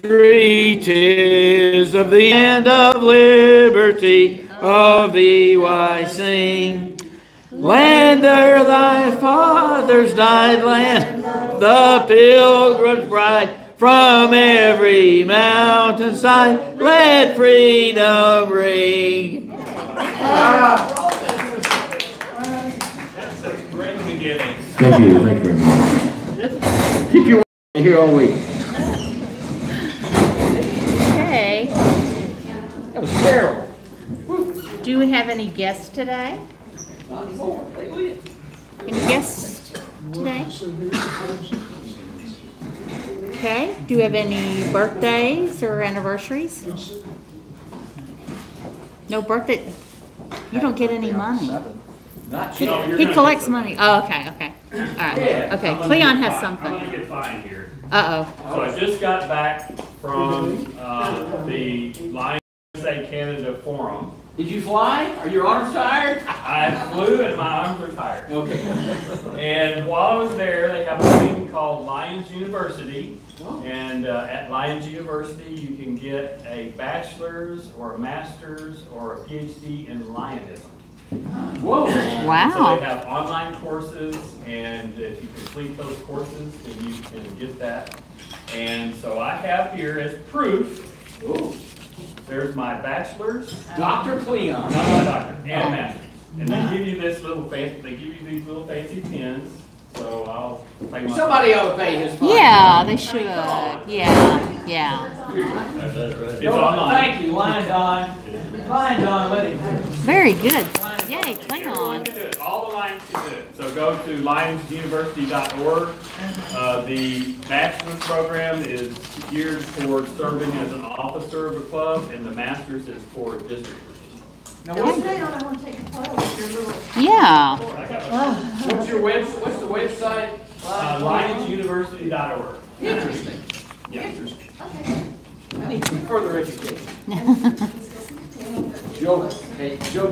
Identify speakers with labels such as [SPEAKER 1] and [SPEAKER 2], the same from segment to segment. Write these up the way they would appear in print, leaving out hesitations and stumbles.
[SPEAKER 1] country 'tis, of the land of liberty, of thee I sing. Land where thy fathers died, land the pilgrim's bride, from every mountainside let freedom ring.
[SPEAKER 2] That's a great beginning.
[SPEAKER 3] Thank you very much. Keep your here all week.
[SPEAKER 4] Okay.
[SPEAKER 3] That was terrible.
[SPEAKER 4] Do we have any guests today? Any guests today? Okay. Do you have any birthdays or anniversaries? No birthday. You don't get any money. He collects money. Oh, okay, okay. All right. Okay. Cleon has something.
[SPEAKER 2] I'm gonna get fined here.
[SPEAKER 4] Uh-oh.
[SPEAKER 2] So I just got back from the Lions USA Canada Forum.
[SPEAKER 1] Did you fly? Are your arms tired?
[SPEAKER 2] I flew and my arms are tired.
[SPEAKER 1] Okay.
[SPEAKER 2] And while I was there, they have a thing called Lions University. And at Lions University, you can get a bachelor's or a master's or a PhD in Lionism.
[SPEAKER 1] Whoa.
[SPEAKER 4] Wow.
[SPEAKER 2] So they have online courses, and if you complete those courses, then you can get that. And so I have here as proof, there's my bachelor's.
[SPEAKER 1] Dr. Cleon.
[SPEAKER 2] Not my doctor, and master's. And they give you this little fancy, they give you these little fancy pens. So I'll pay my.
[SPEAKER 1] Somebody ought to pay his fine.
[SPEAKER 4] Yeah, they should. Yeah, yeah.
[SPEAKER 2] It's online.
[SPEAKER 1] Thank you, Lion Don. Lion Don, let him.
[SPEAKER 4] Very good. Yay, Cleon.
[SPEAKER 2] All the Lions can do it. So go to lionsuniversity.org. The bachelor's program is geared toward serving as an officer of a club, and the master's is for district.
[SPEAKER 1] Now,
[SPEAKER 4] Yeah.
[SPEAKER 1] what's the website?
[SPEAKER 2] Lionsuniversity.org.
[SPEAKER 1] Interesting.
[SPEAKER 2] Yeah.
[SPEAKER 1] Interesting. I need some further education. Joke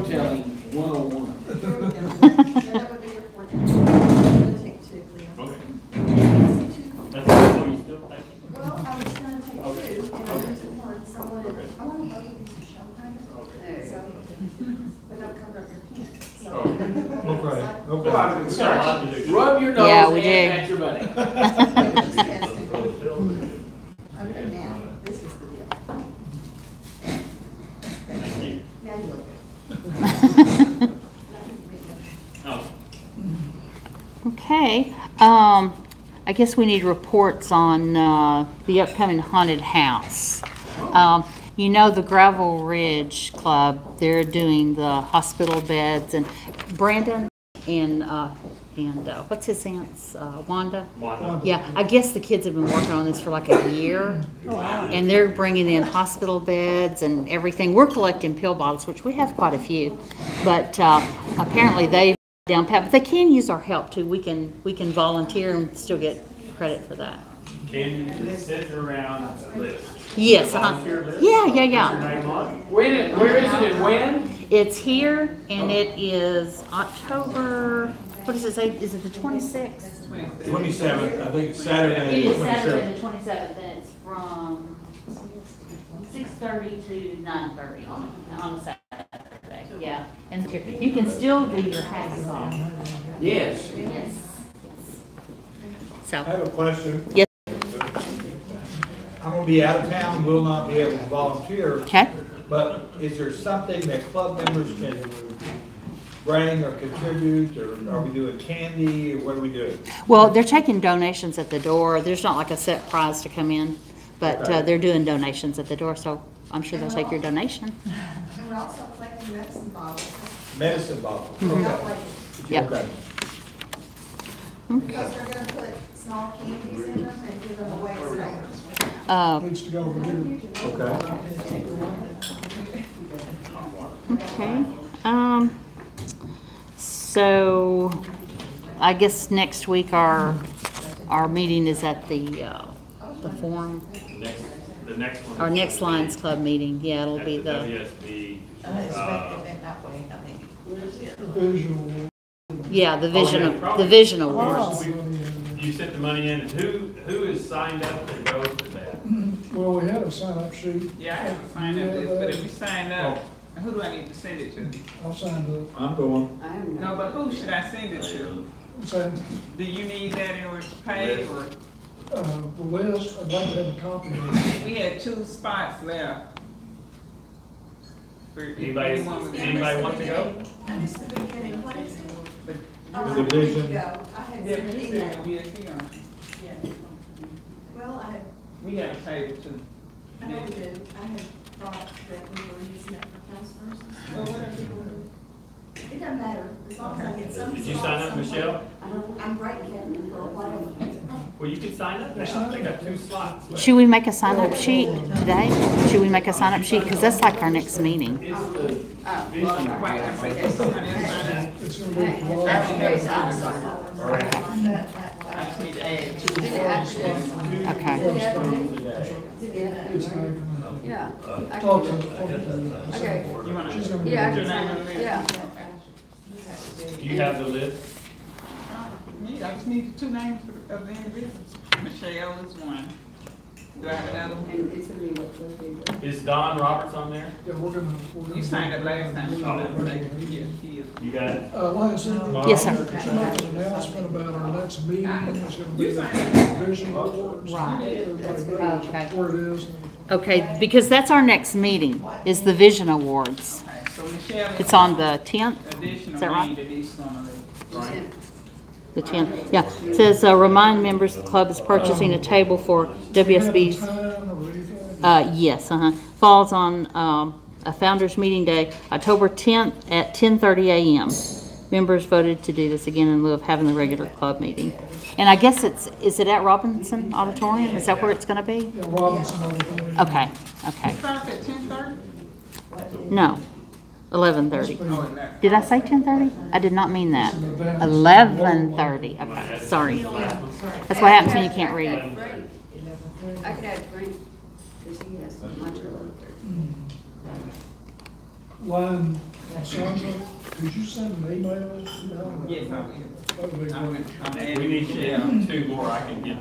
[SPEAKER 1] telling 101.
[SPEAKER 2] Okay. That's all you still think?
[SPEAKER 5] Well, I was going to take two, and I took one, so I want to both of these to show them. So, but don't cover up your pants. So,
[SPEAKER 1] Rub your nose
[SPEAKER 4] Yeah, we
[SPEAKER 1] and
[SPEAKER 4] did.
[SPEAKER 1] pat your buddy.
[SPEAKER 5] okay, now, this is the deal. Now you look good.
[SPEAKER 2] Oh.
[SPEAKER 4] Okay. I guess we need reports on the upcoming haunted house. You know, the Gravel Ridge Club, they're doing the hospital beds, and Brandon and what's his aunt's, Wanda?
[SPEAKER 2] Wanda.
[SPEAKER 4] Yeah, I guess the kids have been working on this for like a year. And they're bringing in hospital beds and everything. We're collecting pill bottles, which we have quite a few. But apparently they've down pat, but they can use our help too. We can volunteer and still get credit for that.
[SPEAKER 2] Can you sit around a list?
[SPEAKER 4] Yes,
[SPEAKER 2] Volunteer list?
[SPEAKER 4] yeah.
[SPEAKER 2] What's your name on it?
[SPEAKER 1] Where is it and when?
[SPEAKER 4] It's here, and it is October, what does it say? Is it the 26th?
[SPEAKER 6] 27th, I think it's Saturday.
[SPEAKER 4] It is Saturday the 27th, and it's from 6:30 to 9:30 on a Saturday. Yeah, and you can still do your hats off.
[SPEAKER 1] Yes.
[SPEAKER 4] Yes.
[SPEAKER 6] I
[SPEAKER 4] So,
[SPEAKER 6] have a question.
[SPEAKER 4] yes.
[SPEAKER 6] I'm gonna be out of town, will not be able to volunteer,
[SPEAKER 4] Okay.
[SPEAKER 6] but is there something that club members can bring or contribute, or are we doing candy, or what are we doing?
[SPEAKER 4] Well, they're taking donations at the door. There's not like a set prize to come in, but
[SPEAKER 6] Okay.
[SPEAKER 4] they're doing donations at the door, so I'm sure they'll take your donation.
[SPEAKER 5] And we're also collecting medicine bottles.
[SPEAKER 6] Medicine bottle.
[SPEAKER 5] Not like,
[SPEAKER 4] Yep.
[SPEAKER 6] Okay.
[SPEAKER 5] because they're going to put small candies in them and give them away as favors.
[SPEAKER 6] Needs to go over here. Okay.
[SPEAKER 4] Okay. So I guess next week our meeting is at the forum.
[SPEAKER 2] The next one.
[SPEAKER 4] Our next Lions Club meeting. Yeah, it'll be the,
[SPEAKER 2] WSB.
[SPEAKER 4] yeah, the Vision Awards.
[SPEAKER 2] You sent the money in, and who is signed up to go to that?
[SPEAKER 3] Well, we had a sign-up sheet.
[SPEAKER 7] Yeah, I have to sign up this, but if you sign up, who do I need to send it to?
[SPEAKER 3] I'll sign up.
[SPEAKER 6] I'm going.
[SPEAKER 7] No, but who should I send it to?
[SPEAKER 3] Say,
[SPEAKER 7] Do you need that in order to pay, or?
[SPEAKER 3] the list, I'd like to have a copy of it.
[SPEAKER 7] We had 2 spots left. For if
[SPEAKER 2] Anybody
[SPEAKER 7] anyone was
[SPEAKER 2] want to go?
[SPEAKER 5] I missed the beginning, what is it?
[SPEAKER 7] But-
[SPEAKER 5] Oh,
[SPEAKER 6] The
[SPEAKER 5] I wanted to
[SPEAKER 6] division.
[SPEAKER 5] go. I had
[SPEAKER 7] Yeah,
[SPEAKER 5] sent
[SPEAKER 7] but
[SPEAKER 5] an
[SPEAKER 7] you
[SPEAKER 5] email.
[SPEAKER 7] said VSC on it.
[SPEAKER 5] Well,
[SPEAKER 7] We had a table too.
[SPEAKER 5] I know we did, I had thought that we were using it for counselors and stuff.
[SPEAKER 7] Well, whatever you want to do.
[SPEAKER 5] It doesn't matter, as long as I get some.
[SPEAKER 2] Did you sign up, Michelle?
[SPEAKER 5] I'm writing it for whatever.
[SPEAKER 2] Well, you can sign up now. They got 2 slots left.
[SPEAKER 4] Should we make a sign-up sheet today? Should we make a sign-up sheet? Because that's like our next meeting.
[SPEAKER 2] It's the vision.
[SPEAKER 7] Right, I said, there's somebody else sign up.
[SPEAKER 3] It's gonna be for all.
[SPEAKER 7] I just need to add 2
[SPEAKER 4] Okay.
[SPEAKER 3] It's not even-
[SPEAKER 8] Yeah.
[SPEAKER 3] Talk to them.
[SPEAKER 8] Okay.
[SPEAKER 7] You wanna,
[SPEAKER 3] She's gonna be.
[SPEAKER 8] Yeah, I
[SPEAKER 7] Your
[SPEAKER 8] can
[SPEAKER 7] name
[SPEAKER 8] sign
[SPEAKER 7] on
[SPEAKER 8] it.
[SPEAKER 7] the list?
[SPEAKER 8] Yeah.
[SPEAKER 2] Do you have the list?
[SPEAKER 7] Yeah, I just need 2 names of the individuals. Michelle is one. Do I have another one?
[SPEAKER 8] And it's gonna be what
[SPEAKER 2] Is Don Roberts on there?
[SPEAKER 3] Yeah, we're gonna.
[SPEAKER 7] You signed up last time. Yeah, he is.
[SPEAKER 2] You got it?
[SPEAKER 3] Like I said.
[SPEAKER 4] Yes, sir.
[SPEAKER 3] There's an announcement about our next meeting, it's gonna be
[SPEAKER 7] You
[SPEAKER 3] the
[SPEAKER 7] signed
[SPEAKER 3] vision boards.
[SPEAKER 4] Right.
[SPEAKER 3] Everybody knows
[SPEAKER 4] Okay.
[SPEAKER 3] where it is.
[SPEAKER 4] Okay, because that's our next meeting, is the Vision Awards.
[SPEAKER 7] Okay, so Michelle. is
[SPEAKER 4] It's on the 10th, is that
[SPEAKER 7] Additional
[SPEAKER 4] right?
[SPEAKER 7] need that he's gonna leave.
[SPEAKER 4] The 10th, yeah. It says, remind members the club is purchasing a table for WSB's,
[SPEAKER 3] Have a time or anything?
[SPEAKER 4] yes, falls on, a founders meeting day, October 10th at 10:30 a.m. Members voted to do this again in lieu of having the regular club meeting. And I guess is it at Robinson Auditorium? Is that where it's gonna be?
[SPEAKER 3] Yeah, Robinson, everything.
[SPEAKER 4] Okay, okay.
[SPEAKER 7] Starts at 10:30?
[SPEAKER 4] No, 11:30.
[SPEAKER 7] Oh, 11.
[SPEAKER 4] Did I say 10:30? I did not mean that. 11:30. Okay, sorry. That's what happens when you can't read.
[SPEAKER 8] I could add Frank, because he has lunch early.
[SPEAKER 3] Line, Sandra, could you send an email?
[SPEAKER 7] Yes, I will.
[SPEAKER 3] That would be
[SPEAKER 7] I'm
[SPEAKER 3] great.
[SPEAKER 7] adding
[SPEAKER 2] We need
[SPEAKER 7] Michelle.
[SPEAKER 2] 2 more. I can get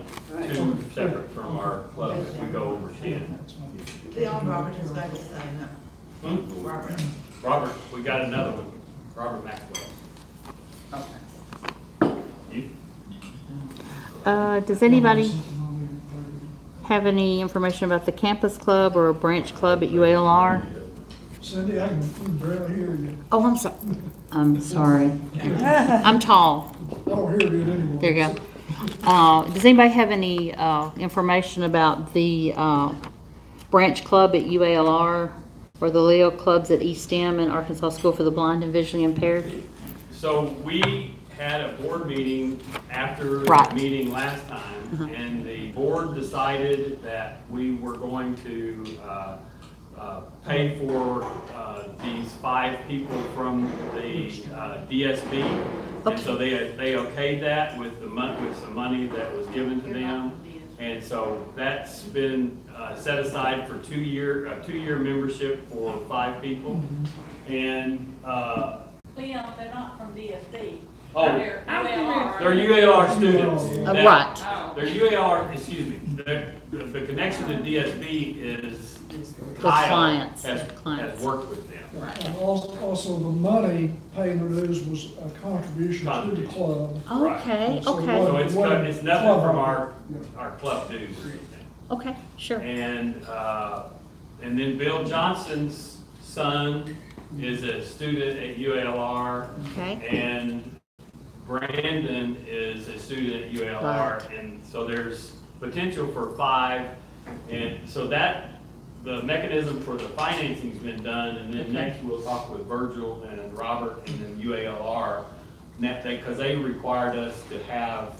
[SPEAKER 2] 2 separate from our club if we go over 10.
[SPEAKER 9] Leon Robert has got to sign up.
[SPEAKER 2] Hmm?
[SPEAKER 9] Robert.
[SPEAKER 2] Robert, we got another one. Robert Maxwell.
[SPEAKER 7] Okay.
[SPEAKER 2] You?
[SPEAKER 4] Does anybody have any information about the campus club or a branch club at UALR?
[SPEAKER 3] Cindy, I can barely hear you.
[SPEAKER 4] Oh, I'm sorry. I'm tall.
[SPEAKER 3] I don't hear you anymore.
[SPEAKER 4] There you go. Does anybody have any, information about the, branch club at UALR or the Leo clubs at East End and Arkansas School for the Blind and Visually Impaired?
[SPEAKER 2] So we had a board meeting after
[SPEAKER 4] Right.
[SPEAKER 2] the meeting last time, and the board decided that we were going to pay for these 5 people from the DSB. And so they okayed that with some money that was given to them. And so that's been set aside for a 2-year membership for 5 people. And,
[SPEAKER 10] Leon, they're not from DSD.
[SPEAKER 2] oh,
[SPEAKER 10] They're UALR.
[SPEAKER 2] they're UALR students. That-
[SPEAKER 4] Right.
[SPEAKER 7] Oh,
[SPEAKER 2] They're UALR, excuse me, the connection to DSB is
[SPEAKER 4] The
[SPEAKER 2] Kyle
[SPEAKER 4] clients,
[SPEAKER 2] has
[SPEAKER 4] clients.
[SPEAKER 2] worked with them.
[SPEAKER 3] And also the money paying their dues was a contribution to the club.
[SPEAKER 4] Okay,
[SPEAKER 2] So
[SPEAKER 4] okay,
[SPEAKER 2] it's nothing from our club dues or anything.
[SPEAKER 4] okay, sure.
[SPEAKER 2] And then Bill Johnson's son is a student at UALR.
[SPEAKER 4] Okay.
[SPEAKER 2] And Brandon is a student at UALR, and so there's potential for 5. And so the mechanism for the financing's been done, and then next we'll talk with Virgil and Robert and then UALR, because they required us to have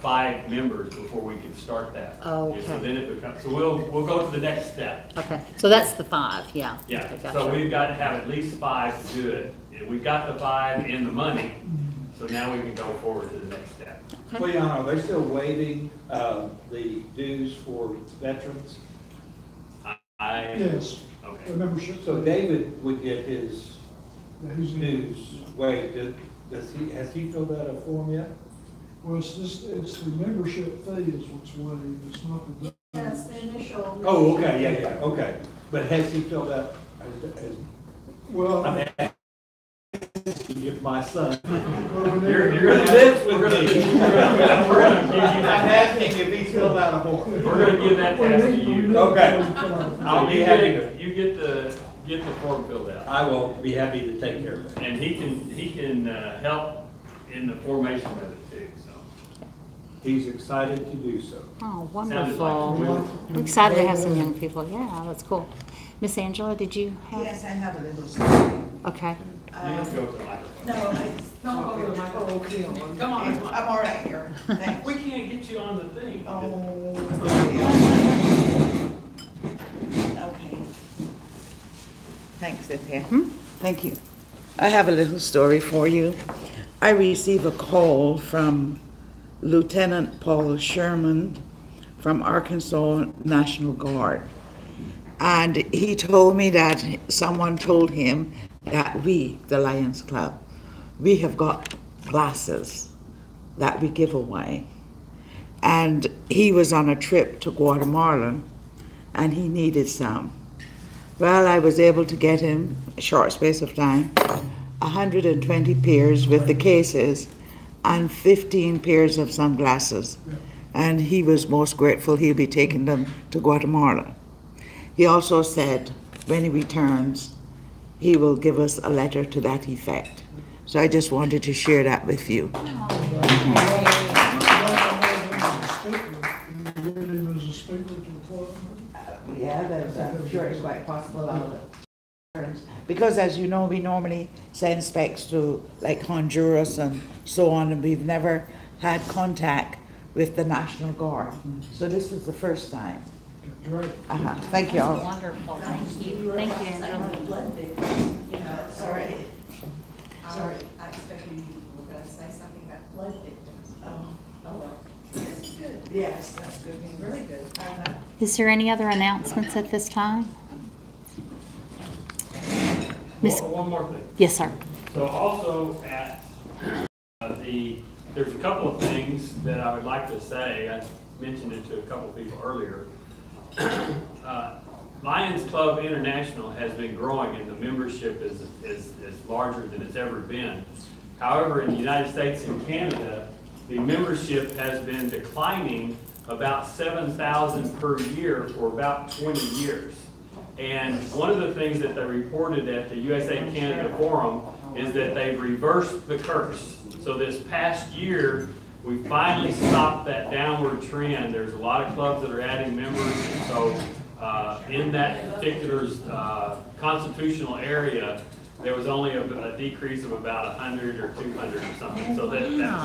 [SPEAKER 2] 5 members before we could start that.
[SPEAKER 4] Okay.
[SPEAKER 2] So then it becomes, so we'll go to the next step.
[SPEAKER 4] Okay, so that's the 5, yeah.
[SPEAKER 2] Yeah,
[SPEAKER 4] Okay,
[SPEAKER 2] so
[SPEAKER 4] gotcha.
[SPEAKER 2] we've got to have at least 5 to do it. We've got the 5 and the money, so now we can go forward to the next step.
[SPEAKER 6] Leon, are they still waiving the dues for veterans?
[SPEAKER 3] Yes,
[SPEAKER 2] Okay.
[SPEAKER 3] the membership.
[SPEAKER 6] So David would get his
[SPEAKER 3] Yeah, he's in.
[SPEAKER 6] dues waived. Has he filled out a form yet?
[SPEAKER 3] Well, it's the membership fee is what's waived, it's not the.
[SPEAKER 5] That's the initial
[SPEAKER 6] Oh, okay, yeah, okay. But has he filled out,
[SPEAKER 3] Well,
[SPEAKER 6] I'm asking if my son
[SPEAKER 2] You're gonna
[SPEAKER 6] lives with
[SPEAKER 2] we're gonna-
[SPEAKER 6] me.
[SPEAKER 2] we're gonna give you
[SPEAKER 6] I'm
[SPEAKER 2] that.
[SPEAKER 6] asking if he's filled out a form.
[SPEAKER 2] We're gonna give that task to you.
[SPEAKER 6] Okay. I'll be happy to,
[SPEAKER 2] You get the form filled out.
[SPEAKER 6] I will be happy to take care of it.
[SPEAKER 2] And he can help in the formation of it too, so.
[SPEAKER 6] He's excited to do so.
[SPEAKER 4] Oh,
[SPEAKER 2] Sounded
[SPEAKER 4] wonderful.
[SPEAKER 2] like
[SPEAKER 4] I'm excited to have some young people. Yeah, that's cool. Miss Angela, did you have?
[SPEAKER 9] Yes, I have a little story.
[SPEAKER 4] Okay.
[SPEAKER 2] You have to go to the microphone.
[SPEAKER 9] No,
[SPEAKER 10] Don't go to the microphone. Come on.
[SPEAKER 9] I'm all right here. Thanks.
[SPEAKER 2] We can't get you on the thing.
[SPEAKER 9] Oh, okay. Thanks, Cynthia. Thank you. I have a little story for you. I received a call from Lieutenant Paul Sherman from Arkansas National Guard. And he told me that someone told him that we, the Lions Club, we have got glasses that we give away. And he was on a trip to Guatemala and he needed some. Well, I was able to get him, a short space of time, 120 pairs with the cases and 15 pairs of sunglasses. And he was most grateful. He'll be taking them to Guatemala. He also said when he returns, he will give us a letter to that effect. So I just wanted to share that with you.
[SPEAKER 3] As a speaker to the club.
[SPEAKER 9] Yeah, I'm sure it's quite possible. Because as you know, we normally send specs to like Honduras and so on, and we've never had contact with the National Guard. So this was the first time.
[SPEAKER 3] Great.
[SPEAKER 9] Thank you all.
[SPEAKER 4] Wonderful. Thank you. Thank you, Angela.
[SPEAKER 5] Sorry. Sorry, I expected you were gonna say something about blood victims. Oh, well. That's good.
[SPEAKER 9] Yes, that's good.
[SPEAKER 5] Really good.
[SPEAKER 4] Is there any other announcements at this time? Miss,
[SPEAKER 2] One more thing.
[SPEAKER 4] yes, sir.
[SPEAKER 2] So also at there's a couple of things that I would like to say. I mentioned it to a couple of people earlier. Lions Club International has been growing and the membership is larger than it's ever been. However, in the United States and Canada, the membership has been declining about 7,000 per year for about 20 years. And one of the things that they reported at the USA-Canada Forum is that they've reversed the curse. So this past year, we finally stopped that downward trend. There's a lot of clubs that are adding members, and so in that particular constitutional area, there was only a decrease of about 100 or 200 or something. So that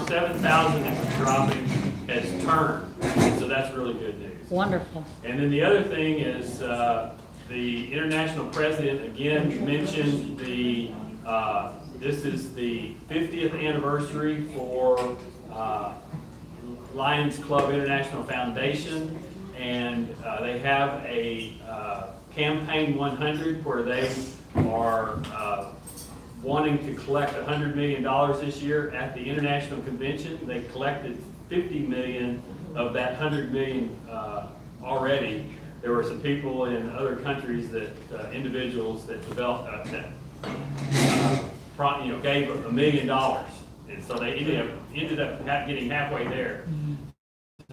[SPEAKER 2] 7,000 that was dropping has turned, so that's really good news.
[SPEAKER 4] Wonderful.
[SPEAKER 2] And then the other thing is the international president again mentioned this is the 50th anniversary for Lions Club International Foundation, and they have a campaign 100 where they are wanting to collect $100 million this year. At the international convention, they collected 50 million of that 100 million already. There were some people in other countries that individuals that developed gave $1 million, and so they ended up getting halfway there.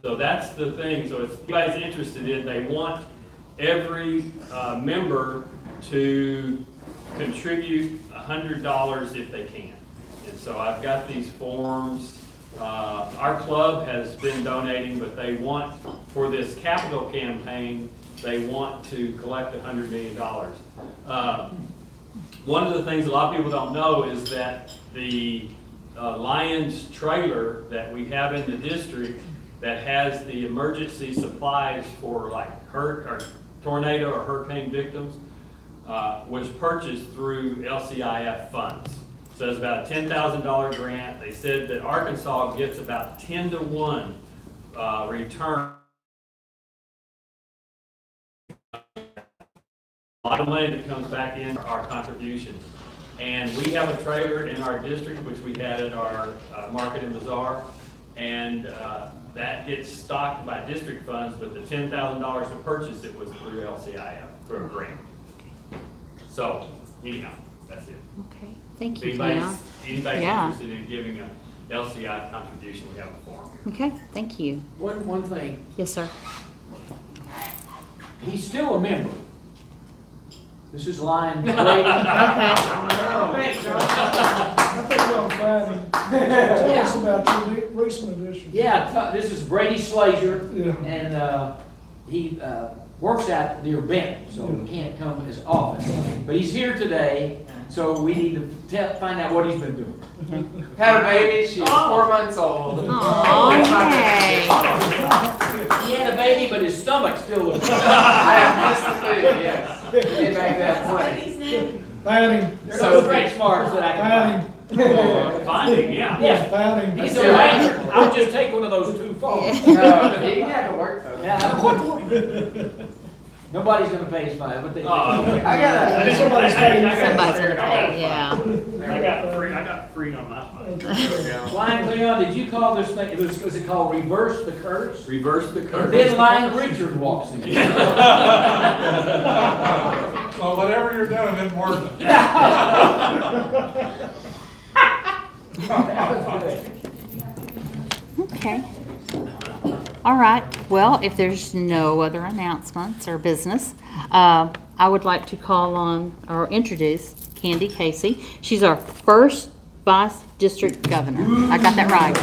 [SPEAKER 2] So that's the thing. So if you guys are interested in, they want every member to contribute $100 if they can. And so I've got these forms. Our club has been donating, but they want, for this capital campaign, they want to collect $100 million. One of the things a lot of people don't know is that the Lions trailer that we have in the district that has the emergency supplies for like tornado or hurricane victims was purchased through LCIF funds. So it's about a $10,000 grant. They said that Arkansas gets about 10 to 1 return. A lot of money that comes back in our contributions. And we have a trailer in our district, which we had at our market and bazaar. And that gets stocked by district funds, but the $10,000 to purchase it was through LCIF, through a grant. So, anyhow, that's it.
[SPEAKER 4] Okay, thank
[SPEAKER 2] If
[SPEAKER 4] you,
[SPEAKER 2] anybody's,
[SPEAKER 4] Tina.
[SPEAKER 2] anybody's
[SPEAKER 4] Yeah.
[SPEAKER 2] interested in giving a LCI contribution, we have a form.
[SPEAKER 4] Okay, thank you.
[SPEAKER 1] One thing,
[SPEAKER 4] Yes, sir.
[SPEAKER 1] he's still a member. This is line Brady.
[SPEAKER 3] I think we'll find him. Tell us about your recent addition.
[SPEAKER 1] Yeah, this is Brady Slazer,
[SPEAKER 3] Yeah.
[SPEAKER 1] and he works out near Benton, so he can't come as often. But he's here today, so we need to find out what he's been doing.
[SPEAKER 10] Had a baby, she's 4 months old.
[SPEAKER 4] Okay.
[SPEAKER 1] He had a baby, but his stomach still looks.
[SPEAKER 10] I have missed the food, yes. Get back that point.
[SPEAKER 3] Fanning.
[SPEAKER 1] There's no stretch marks that I can
[SPEAKER 3] Fanning.
[SPEAKER 2] Finding, yeah.
[SPEAKER 1] find. Yeah,
[SPEAKER 3] Fanning.
[SPEAKER 1] he's a ranger. I'll just take one of those two phones.
[SPEAKER 10] No, you can have to work though.
[SPEAKER 1] Yeah. Nobody's gonna pay his fine, but they.
[SPEAKER 10] I got a.
[SPEAKER 3] Somebody's paying.
[SPEAKER 4] Somebody's gonna pay, yeah.
[SPEAKER 2] I got free on that one.
[SPEAKER 1] Lion Cleon, did you call this thing, was it called reverse the curse?
[SPEAKER 2] Reverse the
[SPEAKER 1] And
[SPEAKER 2] curve.
[SPEAKER 1] then Lion Richard walks in.
[SPEAKER 6] Well, whatever you're doing, it works.
[SPEAKER 4] Okay. All right. Well, if there's no other announcements or business, I would like to call on or introduce Kandy Cayce. She's our first Vice District Governor. I got that right.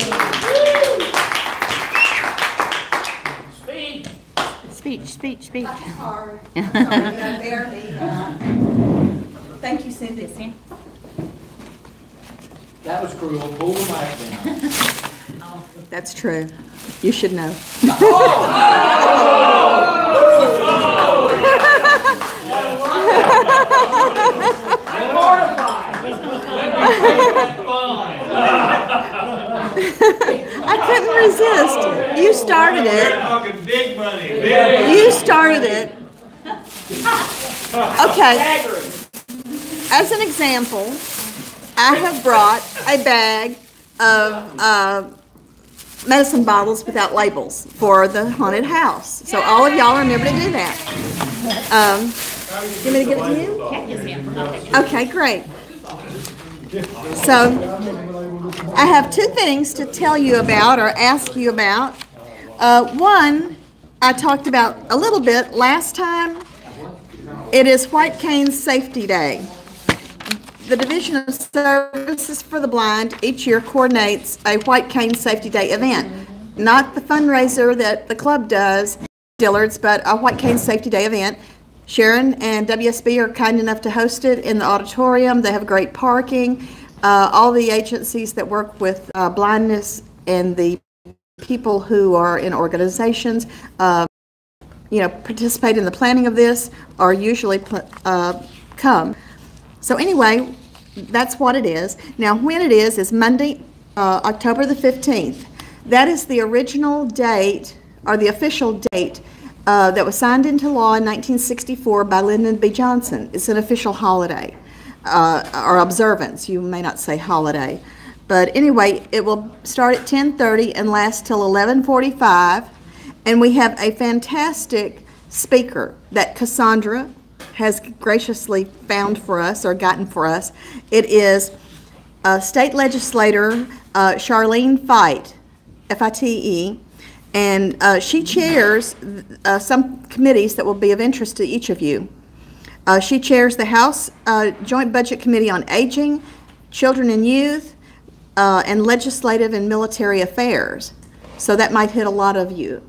[SPEAKER 1] Speed.
[SPEAKER 4] Speech.
[SPEAKER 5] That's hard. Barely. Thank you, Cindy.
[SPEAKER 1] That was cruel. Pull the mic down.
[SPEAKER 5] That's true. You should know. I couldn't resist. You started it.
[SPEAKER 6] Talking big money.
[SPEAKER 5] You started it. Okay. As an example, I have brought a bag of medicine bottles without labels for the haunted house. So all of y'all remember to do that. You want me to give it to you? Okay, great. So I have two things to tell you about or ask you about. One, I talked about a little bit last time. It is White Cane's Safety Day. The Division of Services for the Blind each year coordinates a White Cane Safety Day event. Not the fundraiser that the club does, Dillard's, but a White Cane Safety Day event. Sharon and WSB are kind enough to host it in the auditorium. They have great parking. All the agencies that work with blindness and the people who are in organizations, participate in the planning of this are usually come. So anyway, that's what it is. Now, when it is Monday, October the 15th. That is the original date, or the official date, that was signed into law in 1964 by Lyndon B. Johnson. It's an official holiday, or observance. You may not say holiday. But anyway, it will start at 10:30 and last till 11:45. And we have a fantastic speaker that Cassandra has graciously found for us or gotten for us. It is State Legislator Charlene Fite, F-I-T-E, and she chairs some committees that will be of interest to each of you. She chairs the House Joint Budget Committee on Aging, Children and Youth, and Legislative and Military Affairs. So that might hit a lot of you.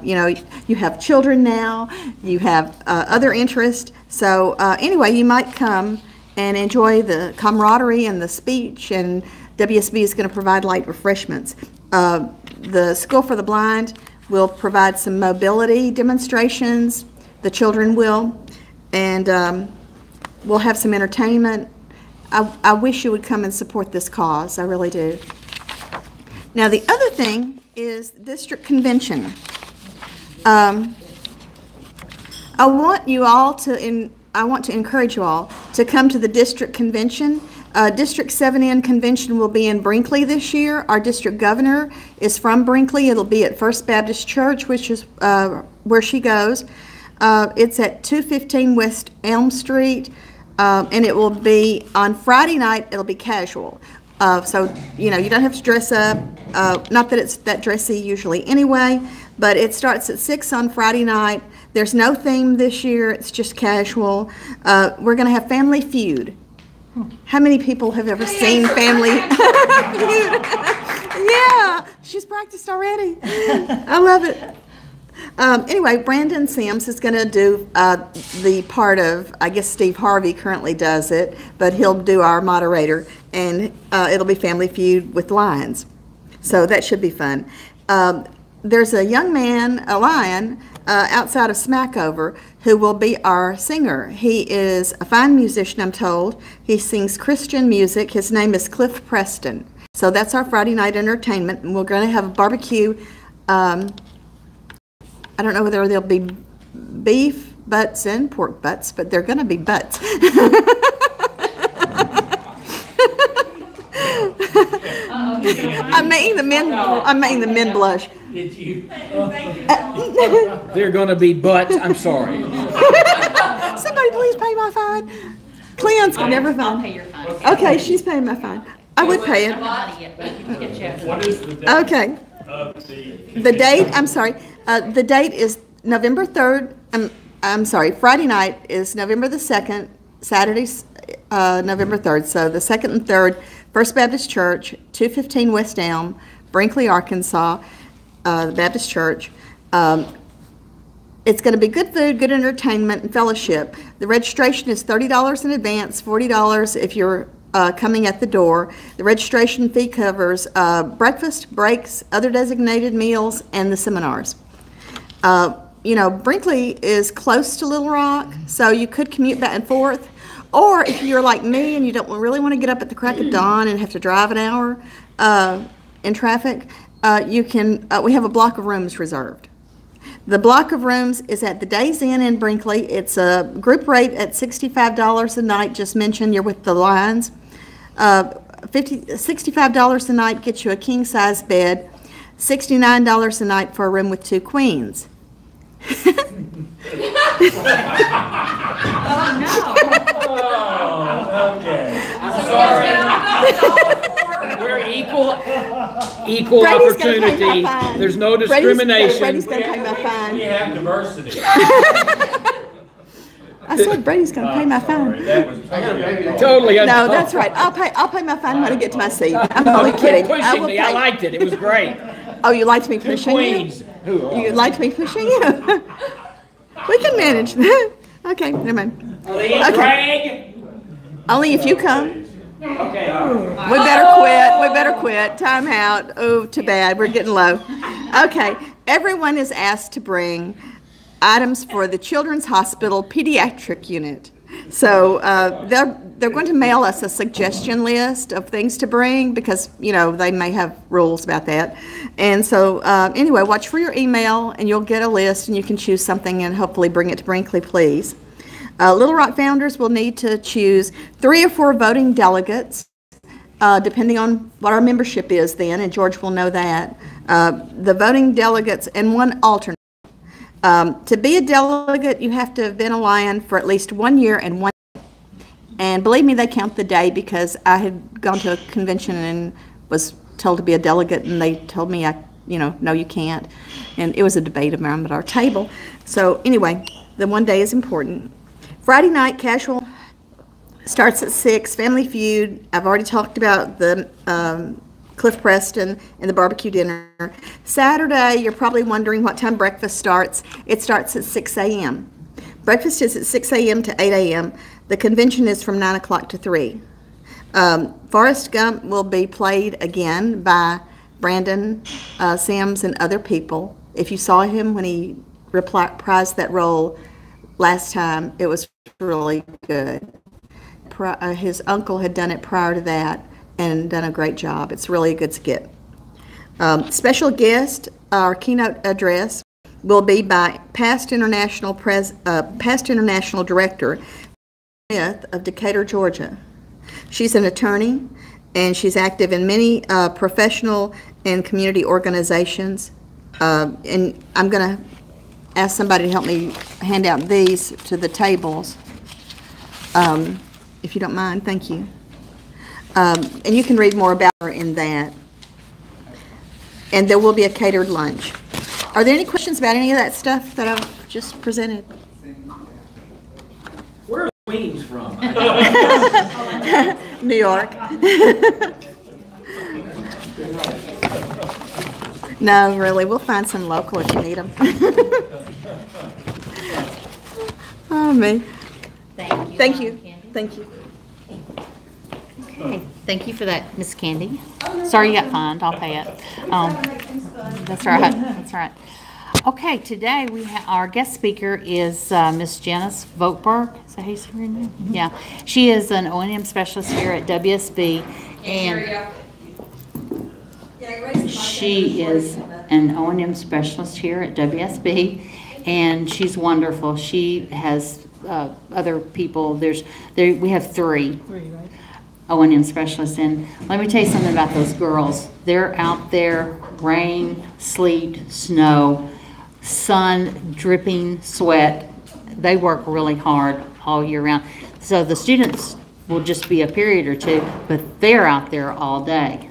[SPEAKER 5] You have children now, you have other interests. So anyway, you might come and enjoy the camaraderie and the speech, and WSB is going to provide light refreshments. The School for the Blind will provide some mobility demonstrations, the children will, and we'll have some entertainment. I wish you would come and support this cause, I really do. Now the other thing is district convention. I want to encourage you all to come to the district convention. District 7N convention will be in Brinkley this year. Our district governor is from Brinkley. It'll be at First Baptist Church, which is where she goes. It's at 215 West Elm Street, and it will be on Friday night. It'll be casual. So, you don't have to dress up. Not that it's that dressy usually anyway, but it starts at 6 on Friday night. There's no theme this year. It's just casual. We're going to have Family Feud. How many people have ever seen Family Feud? Yeah, she's practiced already. I love it. Anyway, Brandon Sims is going to do the part of, I guess Steve Harvey currently does it, but he'll do our moderator, and it'll be Family Feud with lions. So that should be fun. There's a young man, a lion, outside of Smackover who will be our singer. He is a fine musician, I'm told. He sings Christian music. His name is Cliff Preston. So that's our Friday night entertainment, and we're going to have a barbecue. I don't know whether there'll be beef butts and pork butts, but they're going to be butts. I'm making the men blush.
[SPEAKER 1] Did you? They're gonna be butts, I'm sorry.
[SPEAKER 5] Somebody please pay my fine. Cleon's never fine.
[SPEAKER 4] I'll pay your fine.
[SPEAKER 5] Okay, she's paying my fine. I would pay it.
[SPEAKER 2] What is the date
[SPEAKER 5] Okay.
[SPEAKER 2] of the?
[SPEAKER 5] The date, I'm sorry, the date is November 3rd. I'm sorry, Friday night is November the 2nd, Saturday's November 3rd. So the 2nd and 3rd, First Baptist Church, 215 West Elm, Brinkley, Arkansas, the Baptist Church. It's going to be good food, good entertainment, and fellowship. The registration is $30 in advance, $40 if you're coming at the door. The registration fee covers breakfast, breaks, other designated meals, and the seminars. Brinkley is close to Little Rock, so you could commute back and forth. Or if you're like me and you don't really want to get up at the crack of dawn and have to drive an hour in traffic, you can. We have a block of rooms reserved. The block of rooms is at the Days Inn in Brinkley. It's a group rate at $65 a night. Just mention you're with the Lions. $65 a night gets you a king-size bed. $69 a night for a room with 2 queens.
[SPEAKER 1] Oh, okay. I'm sorry. We're equal
[SPEAKER 5] Brady's gonna pay my
[SPEAKER 1] opportunity.
[SPEAKER 5] fine.
[SPEAKER 1] There's no discrimination.
[SPEAKER 5] Brady's going to pay my fine.
[SPEAKER 6] We have diversity.
[SPEAKER 5] I said Brady's going to pay my fine.
[SPEAKER 6] That was
[SPEAKER 1] Totally.
[SPEAKER 5] No, that's right. I'll pay my fine when I get to my seat. I'm only kidding.
[SPEAKER 1] Pushing me. I liked it. It was great.
[SPEAKER 5] Oh, you liked me
[SPEAKER 1] 2
[SPEAKER 5] pushing
[SPEAKER 1] queens.
[SPEAKER 5] you? You liked me pushing you? We can manage that. Okay, never mind.
[SPEAKER 1] Greg.
[SPEAKER 5] Only if you come.
[SPEAKER 1] Okay.
[SPEAKER 5] We better quit. Time out. Oh, too bad. We're getting low. Okay. Everyone is asked to bring items for the Children's Hospital Pediatric Unit. So they're going to mail us a suggestion list of things to bring because, they may have rules about that. And so anyway, watch for your email and you'll get a list and you can choose something and hopefully bring it to Brinkley, please. Little Rock Founders will need to choose 3 or 4 voting delegates, depending on what our membership is then, and George will know that. The voting delegates and 1 alternate. To be a delegate, you have to have been a Lion for at least 1 year and 1 day. And believe me, they count the day because I had gone to a convention and was told to be a delegate, and they told me, no, you can't. And it was a debate around our table. So anyway, the 1 day is important. Friday night, casual, starts at 6, Family Feud. I've already talked about the Cliff Preston and the barbecue dinner. Saturday, you're probably wondering what time breakfast starts. It starts at 6 a.m. Breakfast is at 6 a.m. to 8 a.m. The convention is from 9 o'clock to 3. Forrest Gump will be played again by Brandon Sims and other people. If you saw him when he reprised that role last time, it was really good. His uncle had done it prior to that and done a great job. It's really a good skit. Special guest, our keynote address will be by past international director Smith of Decatur, Georgia. She's an attorney, and she's active in many professional and community organizations. And I'm going to ask somebody to help me hand out these to the tables, if you don't mind. Thank you. And you can read more about her in that. And there will be a catered lunch. Are there any questions about any of that stuff that I've just presented?
[SPEAKER 1] Where are the Queens from?
[SPEAKER 5] New York. No, really, we'll find some local if you need them. Oh, me. Thank you. Thank you.
[SPEAKER 4] Okay, thank you for that, Miss Candy. Sorry you got fined, I'll pay it. That's right, that's right. Okay, today our guest speaker is Miss Janice Voetberg. Is that how you say her name? Yeah, she is an O&M specialist here at WSB, and she is an O&M specialist here at WSB, and she's wonderful. She has other people. We have three O&M specialists, and let me tell you something about those girls. They're out there, rain, sleet, snow, sun, dripping sweat. They work really hard all year round. So the students will just be a period or two, but they're out there all day.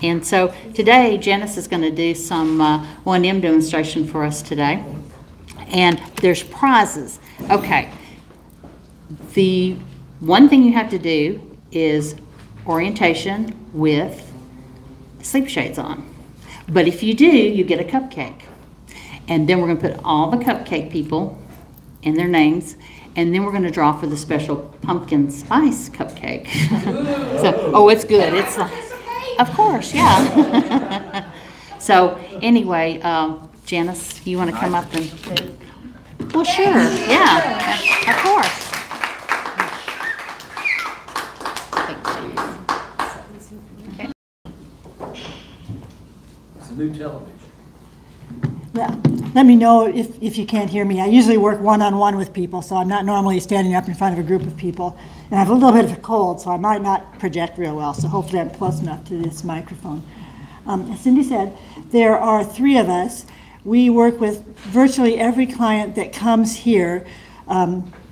[SPEAKER 4] And so today, Janice is going to do some O&M demonstration for us today. And there's prizes. Okay. The one thing you have to do is orientation with sleep shades on. But if you do, you get a cupcake. And then we're going to put all the cupcake people and their names, and then we're going to draw for the special pumpkin spice cupcake. So, oh, it's good. It's of course, yeah. So anyway, Janice, you want to come up and? Well, sure. Yeah, of course. Okay.
[SPEAKER 1] It's a new television.
[SPEAKER 11] Well, let me know if you can't hear me. I usually work one-on-one with people, so I'm not normally standing up in front of a group of people. And I have a little bit of a cold, so I might not project real well, so hopefully I'm close enough to this microphone. As Cindy said, there are three of us. We work with virtually every client that comes here.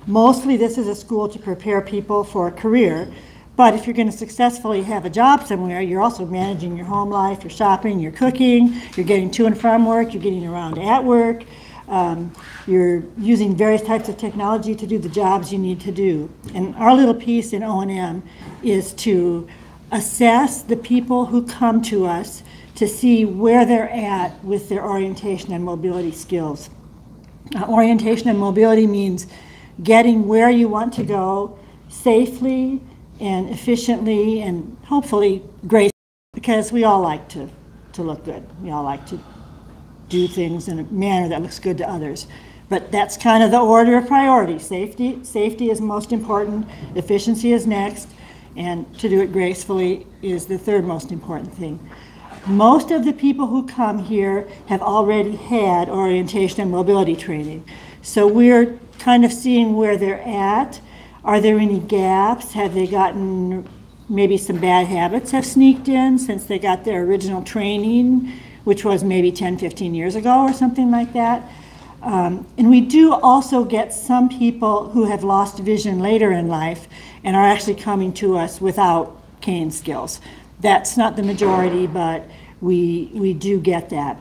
[SPEAKER 11] Mostly this is a school to prepare people for a career. But if you're going to successfully have a job somewhere, you're also managing your home life, you're shopping, you're cooking, you're getting to and from work, you're getting around at work, you're using various types of technology to do the jobs you need to do. And our little piece in O&M is to assess the people who come to us to see where they're at with their orientation and mobility skills. Orientation and mobility means getting where you want to go safely and efficiently and hopefully gracefully, because we all like to look good. We all like to do things in a manner that looks good to others. But that's kind of the order of priority. Safety is most important, efficiency is next, and to do it gracefully is the third most important thing. Most of the people who come here have already had orientation and mobility training. So we're kind of seeing where they're at. Are there any gaps? Have they gotten, maybe some bad habits have sneaked in since they got their original training, which was maybe 10, 15 years ago or something like that? And we do also get some people who have lost vision later in life and are actually coming to us without cane skills. That's not the majority, but we do get that.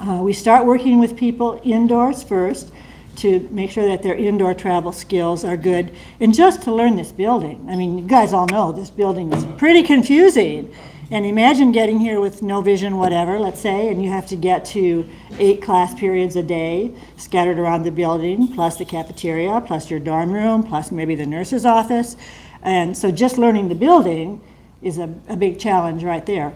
[SPEAKER 11] We start working with people indoors first to make sure that their indoor travel skills are good, and just to learn this building. I mean, you guys all know this building is pretty confusing. And imagine getting here with no vision, whatever, let's say, and you have to get to 8 class periods a day scattered around the building, plus the cafeteria, plus your dorm room, plus maybe the nurse's office. And so just learning the building is a big challenge right there.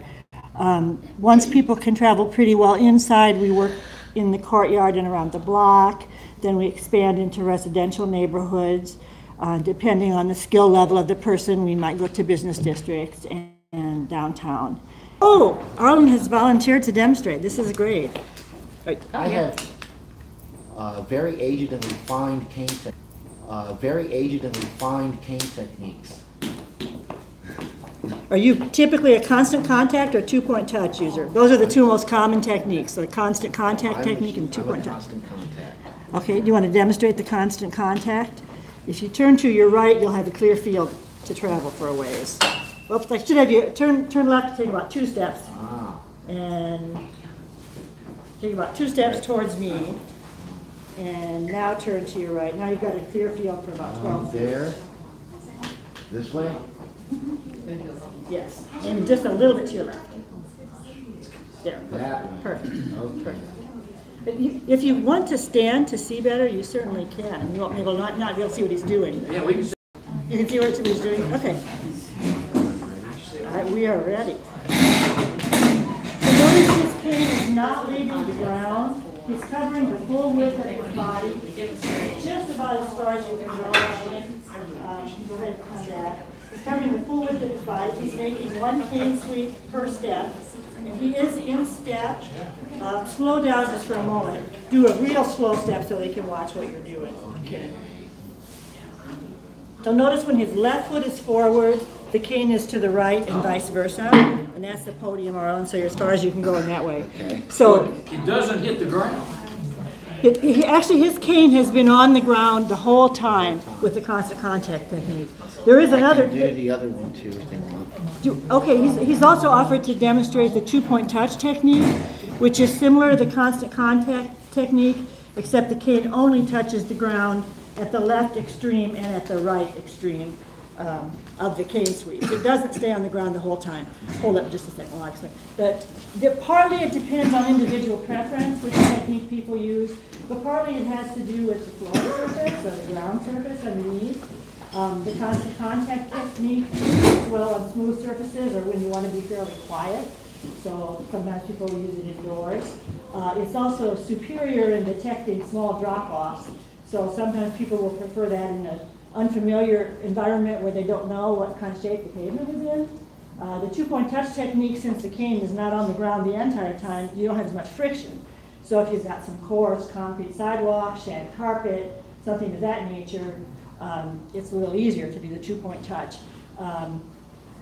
[SPEAKER 11] Once people can travel pretty well inside, we work in the courtyard and around the block. Then we expand into residential neighborhoods. Depending on the skill level of the person, we might go to business districts and downtown. Oh, Arlen has volunteered to demonstrate. This is great.
[SPEAKER 10] I have very aged and refined cane techniques.
[SPEAKER 11] Are you typically a constant contact or two-point touch user? Those are the two most common techniques, the constant contact technique and two-point touch.
[SPEAKER 10] Constant contact.
[SPEAKER 11] Okay, do you want to demonstrate the constant contact? If you turn to your right, you'll have a clear field to travel for a ways. Oops, I should have you turn left to take about 2 steps.
[SPEAKER 10] Ah.
[SPEAKER 11] And take about 2 steps towards me. And now turn to your right. Now you've got a clear field for about 12 feet.
[SPEAKER 10] There. This way?
[SPEAKER 11] Yes, and just a little bit to your left. There,
[SPEAKER 10] That.
[SPEAKER 11] perfect.
[SPEAKER 10] Okay.
[SPEAKER 11] But if you want to stand to see better, you certainly can. You won't be able to not be able to see what he's doing.
[SPEAKER 1] Yeah, we can.
[SPEAKER 11] You can see what he's doing? Okay. All right, we are ready. So notice his cane is not leaving the ground. He's covering the full width of his body, just about as far as you can go. Go ahead and come back. He's covering the full width of his body. He's making 1 cane sweep per step. And he is in step. Slow down just for a moment. Do a real slow step so they can watch what you're doing. Okay. So notice when his left foot is forward, the cane is to the right and vice versa. And that's the podium, Arlen, so you're as far as you can go in that way. So
[SPEAKER 1] It doesn't hit the ground.
[SPEAKER 11] actually, his cane has been on the ground the whole time with the constant contact technique. There is another.
[SPEAKER 10] Do the other one too,
[SPEAKER 11] Okay, he's also offered to demonstrate the two-point touch technique, which is similar to the constant contact technique, except the cane only touches the ground at the left extreme and at the right extreme of the cane sweep. It doesn't stay on the ground the whole time. Hold up just a second while I explain. Partly it depends on individual preference, which technique people use, but partly it has to do with the floor surface or the ground surface underneath. The constant contact technique works well on smooth surfaces or when you want to be fairly quiet. So sometimes people use it indoors. It's also superior in detecting small drop-offs. So sometimes people will prefer that in an unfamiliar environment where they don't know what kind of shape the pavement is in. The two-point touch technique, since the cane is not on the ground the entire time, you don't have as much friction. So if you've got some coarse concrete sidewalk, shag carpet, something of that nature, it's a little easier to do the two-point touch.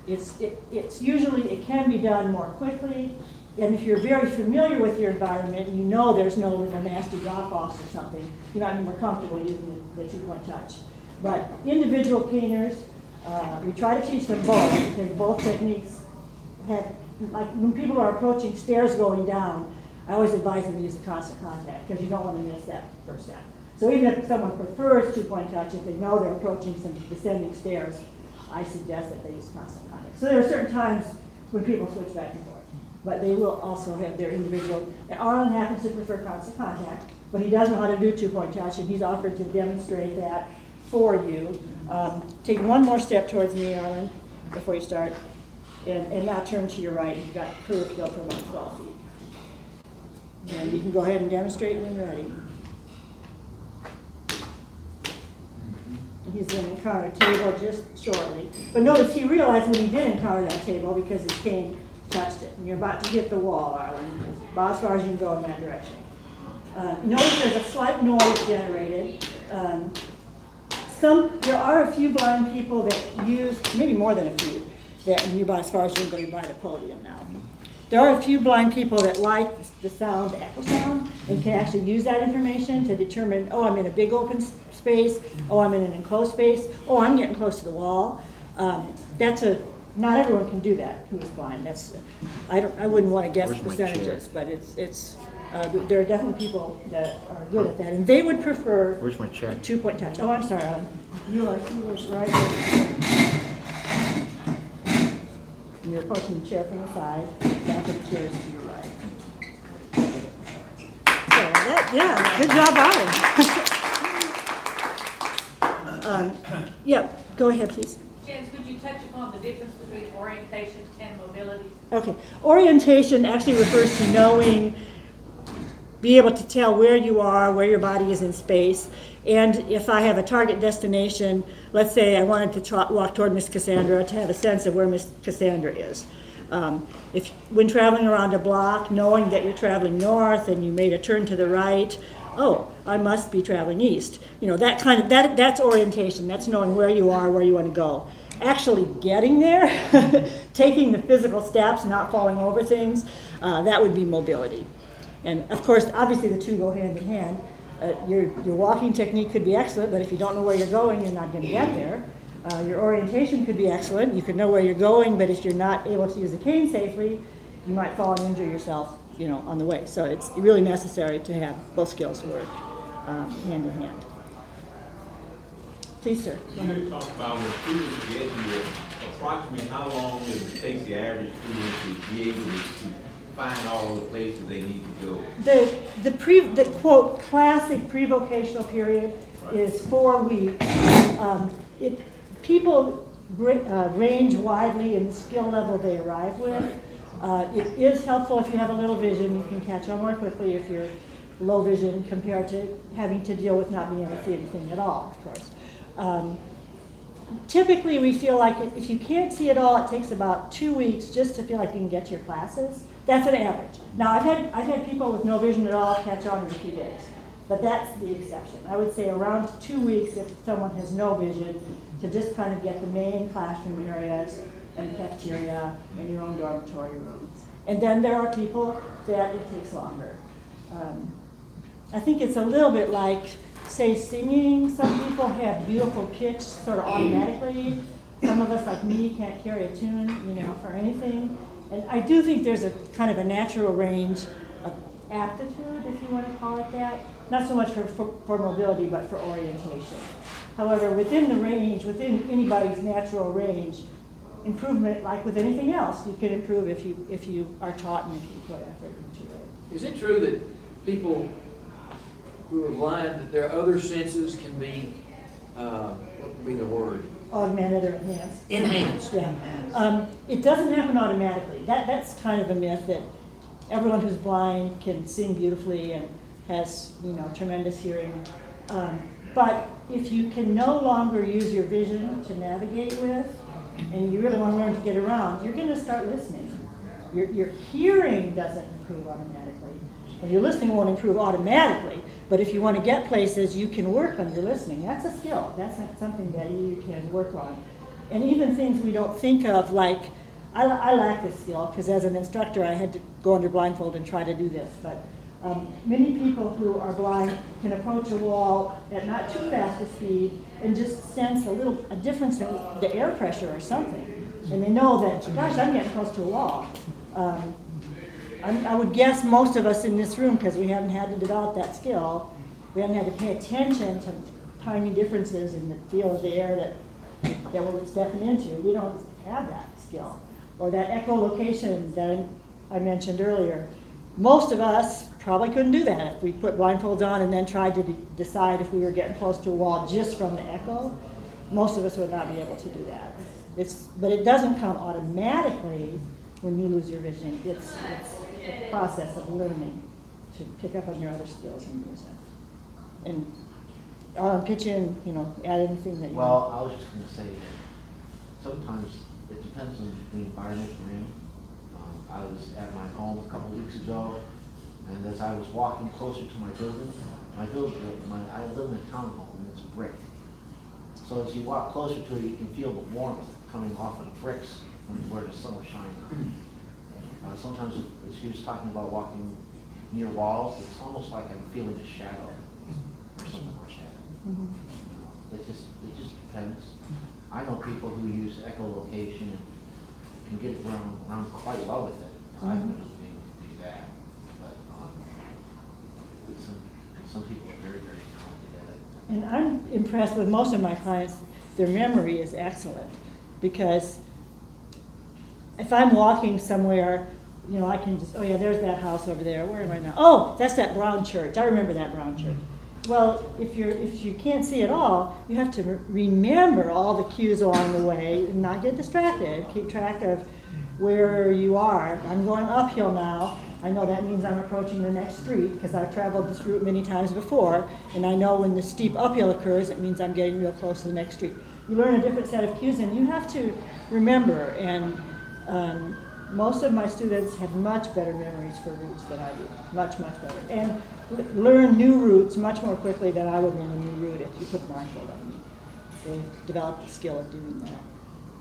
[SPEAKER 11] It's usually, it can be done more quickly, and if you're very familiar with your environment, you know there's no little nasty drop-offs or something, you might be more comfortable using the two-point touch. But individual caners, we try to teach them both, because both techniques have, like when people are approaching stairs going down, I always advise them to use the constant contact, because you don't want to miss that first step. So even if someone prefers two-point touch, if they know they're approaching some descending stairs, I suggest that they use constant contact. So there are certain times when people switch back and forth, but they will also have their individual. And Arlen happens to prefer constant contact, but he does know how to do two-point touch, and he's offered to demonstrate that for you. Take one more step towards me, Arlen, before you start, and now turn to your right. You've got clear field for about 12 feet. And you can go ahead and demonstrate when you're ready. He's going to encounter a table just shortly. But notice he realized when he did encounter that table because his cane touched it. And you're about to hit the wall, Arlen, about as far as you can go in that direction. Notice there's a slight noise generated. There are a few blind people that use, maybe more than a few, that you're about as far as you can go by the podium now. There are a few blind people that like the sound, echo sound, and can actually use that information to determine, oh, I'm in a big open space, oh, I'm in an enclosed space, oh, I'm getting close to the wall. Not everyone can do that who is blind. I wouldn't want to guess percentages, but there are definitely people that are good at that, and they would prefer
[SPEAKER 10] Where's my chair?
[SPEAKER 11] Two-point touch. Oh, I'm sorry, you was right there. And you're approaching the chair from the side, back of the chair is to your right. So yeah, good job, Arlen. Yep, go ahead, please.
[SPEAKER 12] Janice, could you touch upon the difference between orientation and mobility?
[SPEAKER 11] Okay, orientation actually refers to knowing, be able to tell where you are, where your body is in space, and if I have a target destination, let's say I wanted to walk toward Miss Cassandra, to have a sense of where Miss Cassandra is. When traveling around a block, knowing that you're traveling north and you made a turn to the right, oh, I must be traveling east. You know, that's orientation. That's knowing where you are, where you want to go. actually getting there, taking the physical steps, not falling over things, that would be mobility. And of course, obviously the two go hand in hand. Your walking technique could be excellent, but if you don't know where you're going, you're not going to get there. Your orientation could be excellent. You could know where you're going, but if you're not able to use a cane safely, you might fall and injure yourself, you know, on the way. So it's really necessary to have both skills work hand in hand. Please, sir.
[SPEAKER 13] Can you talk about when students get here, approximately how long does it take the average student to be able to find all the places they need to go?
[SPEAKER 11] The quote classic pre-vocational period is 4 weeks. People range widely in the skill level they arrive with. It is helpful if you have a little vision. You can catch on more quickly if you're low vision compared to having to deal with not being able to see anything at all, of course. Typically, we feel like if you can't see it all, it takes about 2 weeks just to feel like you can get to your classes. That's an average. Now, I've had people with no vision at all catch on in a few days, but that's the exception. I would say around 2 weeks if someone has no vision to just kind of get the main classroom areas and cafeteria and your own dormitory rooms. And then there are people that it takes longer. I think it's a little bit like, say, singing. Some people have beautiful pitch sort of automatically. Some of us, like me, can't carry a tune, you know, for anything. And I do think there's a kind of a natural range of aptitude, if you want to call it that. Not so much for mobility, but for orientation. However, within the range, within anybody's natural range, improvement, like with anything else, you can improve if you are taught and if you put effort into it.
[SPEAKER 1] Is it true that people who are blind, that their other senses can be, what would be the word?
[SPEAKER 11] Augmented or enhanced.
[SPEAKER 1] Enhanced.
[SPEAKER 11] Yeah. It doesn't happen automatically. That's kind of a myth that everyone who's blind can sing beautifully and has, you know, tremendous hearing. But if you can no longer use your vision to navigate with, and you really want to learn to get around, you're going to start listening. Your hearing doesn't improve automatically, and your listening won't improve automatically. But if you want to get places, you can work on your listening. That's a skill. That's something that you can work on. And even things we don't think of, like, I lack this skill, because as an instructor, I had to go under blindfold and try to do this. But many people who are blind can approach a wall at not too fast a speed and just sense a difference in the air pressure or something. And they know that, gosh, I'm getting close to a wall. I would guess most of us in this room, because we haven't had to develop that skill, we haven't had to pay attention to tiny differences in the feel of the air that we're stepping into. We don't have that skill. Or that echolocation that I mentioned earlier. Most of us probably couldn't do that if we put blindfolds on and then tried to decide if we were getting close to a wall just from the echo. Most of us would not be able to do that. But it doesn't come automatically when you lose your vision. It's a process of learning to pick up on your other skills and use them. And I'll pitch in, you know, add anything that you
[SPEAKER 10] want. I was just going to say that sometimes it depends on the environment you're in. I was at my home a couple of weeks ago, and as I was walking closer to my building, I live in a townhome, and it's brick. So as you walk closer to it, you can feel the warmth coming off of the bricks from where the sun was shining. Sometimes, as she was talking about walking near walls, it's almost like I'm feeling a shadow, or something like that. It just depends. I know people who use echolocation and can get around quite well with it. I've never been able to do that, but some people are very, very talented at it.
[SPEAKER 11] And I'm impressed with most of my clients. Their memory is excellent, because if I'm walking somewhere, you know, I can just, oh yeah, there's that house over there. Where am I now? Oh, that's that brown church. I remember that brown church. Well, if you can't see it all, you have to remember all the cues along the way and not get distracted. Keep track of where you are. I'm going uphill now. I know that means I'm approaching the next street, because I've traveled this route many times before, and I know when the steep uphill occurs, it means I'm getting real close to the next street. You learn a different set of cues, and you have to remember. And most of my students have much better memories for routes than I do, much, much better. And learn new routes much more quickly than I would learn a new route if you put blindfold on me. They develop the skill of doing that.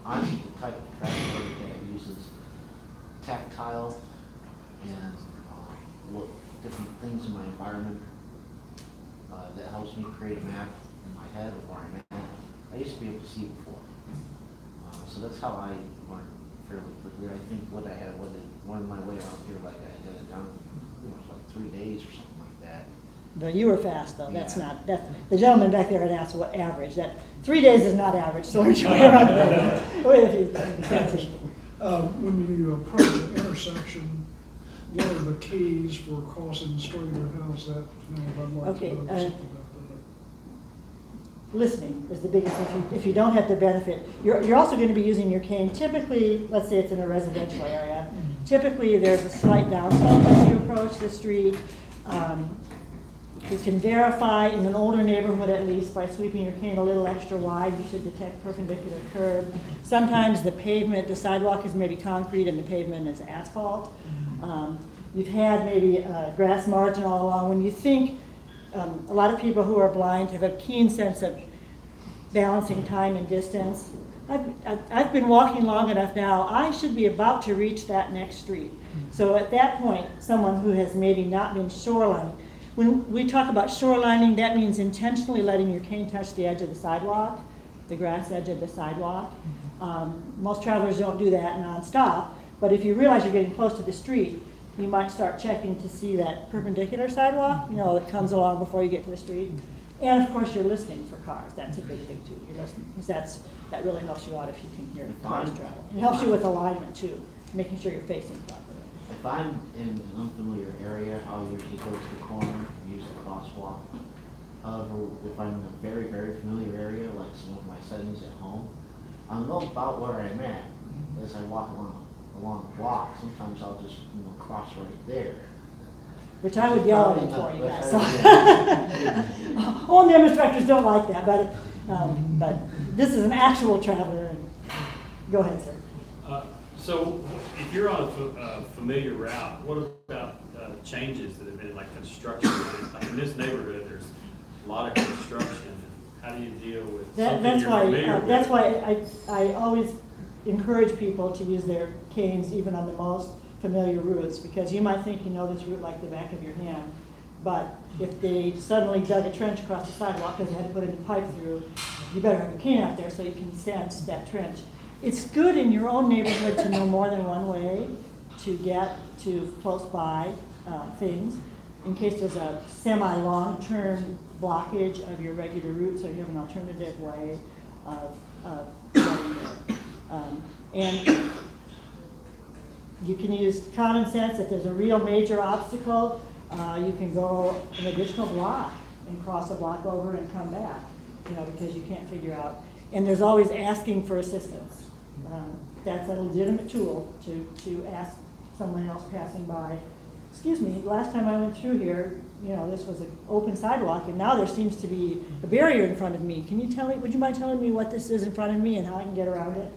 [SPEAKER 10] I'm the type of traveler that uses tactile and look different things in my environment that helps me create a map in my head of where I'm at. I used to be able to see before. So that's how I learned fairly quickly. I think what I had, one of my way out here, like I had it done, like 3 days or something like that.
[SPEAKER 11] But you were fast, though. That's
[SPEAKER 10] Yeah.
[SPEAKER 11] not, that's, the gentleman back there had asked what average. That 3 days is not average, so we're trying around.
[SPEAKER 3] When you approach an intersection, what are the keys for crossing straight or how's that? I'd like
[SPEAKER 11] Okay,
[SPEAKER 3] to know something about that.
[SPEAKER 11] Listening is the biggest thing. If you don't have the benefit, you're also going to be using your cane. Typically, let's say it's in a residential area, typically there's a slight downslope as you approach the street. You can verify in an older neighborhood, at least, by sweeping your cane a little extra wide, you should detect perpendicular curb. Sometimes the pavement, the sidewalk is maybe concrete and the pavement is asphalt. You've had maybe a grass margin all along. When you think, a lot of people who are blind have a keen sense of balancing time and distance. I've been walking long enough now, I should be about to reach that next street. So at that point, someone who has maybe not been shorelining, when we talk about shorelining, that means intentionally letting your cane touch the edge of the sidewalk, the grass edge of the sidewalk. Most travelers don't do that nonstop, but if you realize you're getting close to the street, you might start checking to see that perpendicular sidewalk, that comes along before you get to the street. And of course, you're listening for cars. That's a big thing too. You're listening, because that really helps you out if you can hear cars travel. It helps you with alignment too, making sure you're facing properly.
[SPEAKER 10] If I'm in an unfamiliar area, I'll usually go to the corner and use the crosswalk. However, if I'm in a very, very familiar area, like some of my settings at home, I'll know about where I'm at as I walk along the block. Sometimes I'll just cross right there.
[SPEAKER 11] Which I would yell at for you guys. So. All instructors don't like that, but this is an actual traveler. Go ahead, sir.
[SPEAKER 2] So if you're on a familiar route, what about changes that have been like construction? Like in this neighborhood, there's a lot of construction. How do you deal with something
[SPEAKER 11] that's
[SPEAKER 2] you're
[SPEAKER 11] why
[SPEAKER 2] familiar with?
[SPEAKER 11] that's why I always encourage people to use their canes even on the most familiar routes, because you might think you know this route like the back of your hand, but if they suddenly dug a trench across the sidewalk because they had to put a new pipe through, you better have your cane out there so you can sense that trench. It's good in your own neighborhood to know more than one way to get to close by things, in case there's a semi-long-term blockage of your regular route, so you have an alternative way of getting there. And you can use common sense. If there's a real major obstacle, you can go an additional block and cross a block over and come back, because you can't figure out. And there's always asking for assistance. That's a legitimate tool to ask someone else passing by. Excuse me, last time I went through here, this was an open sidewalk, and now there seems to be a barrier in front of me. Would you mind telling me what this is in front of me and how I can get around it?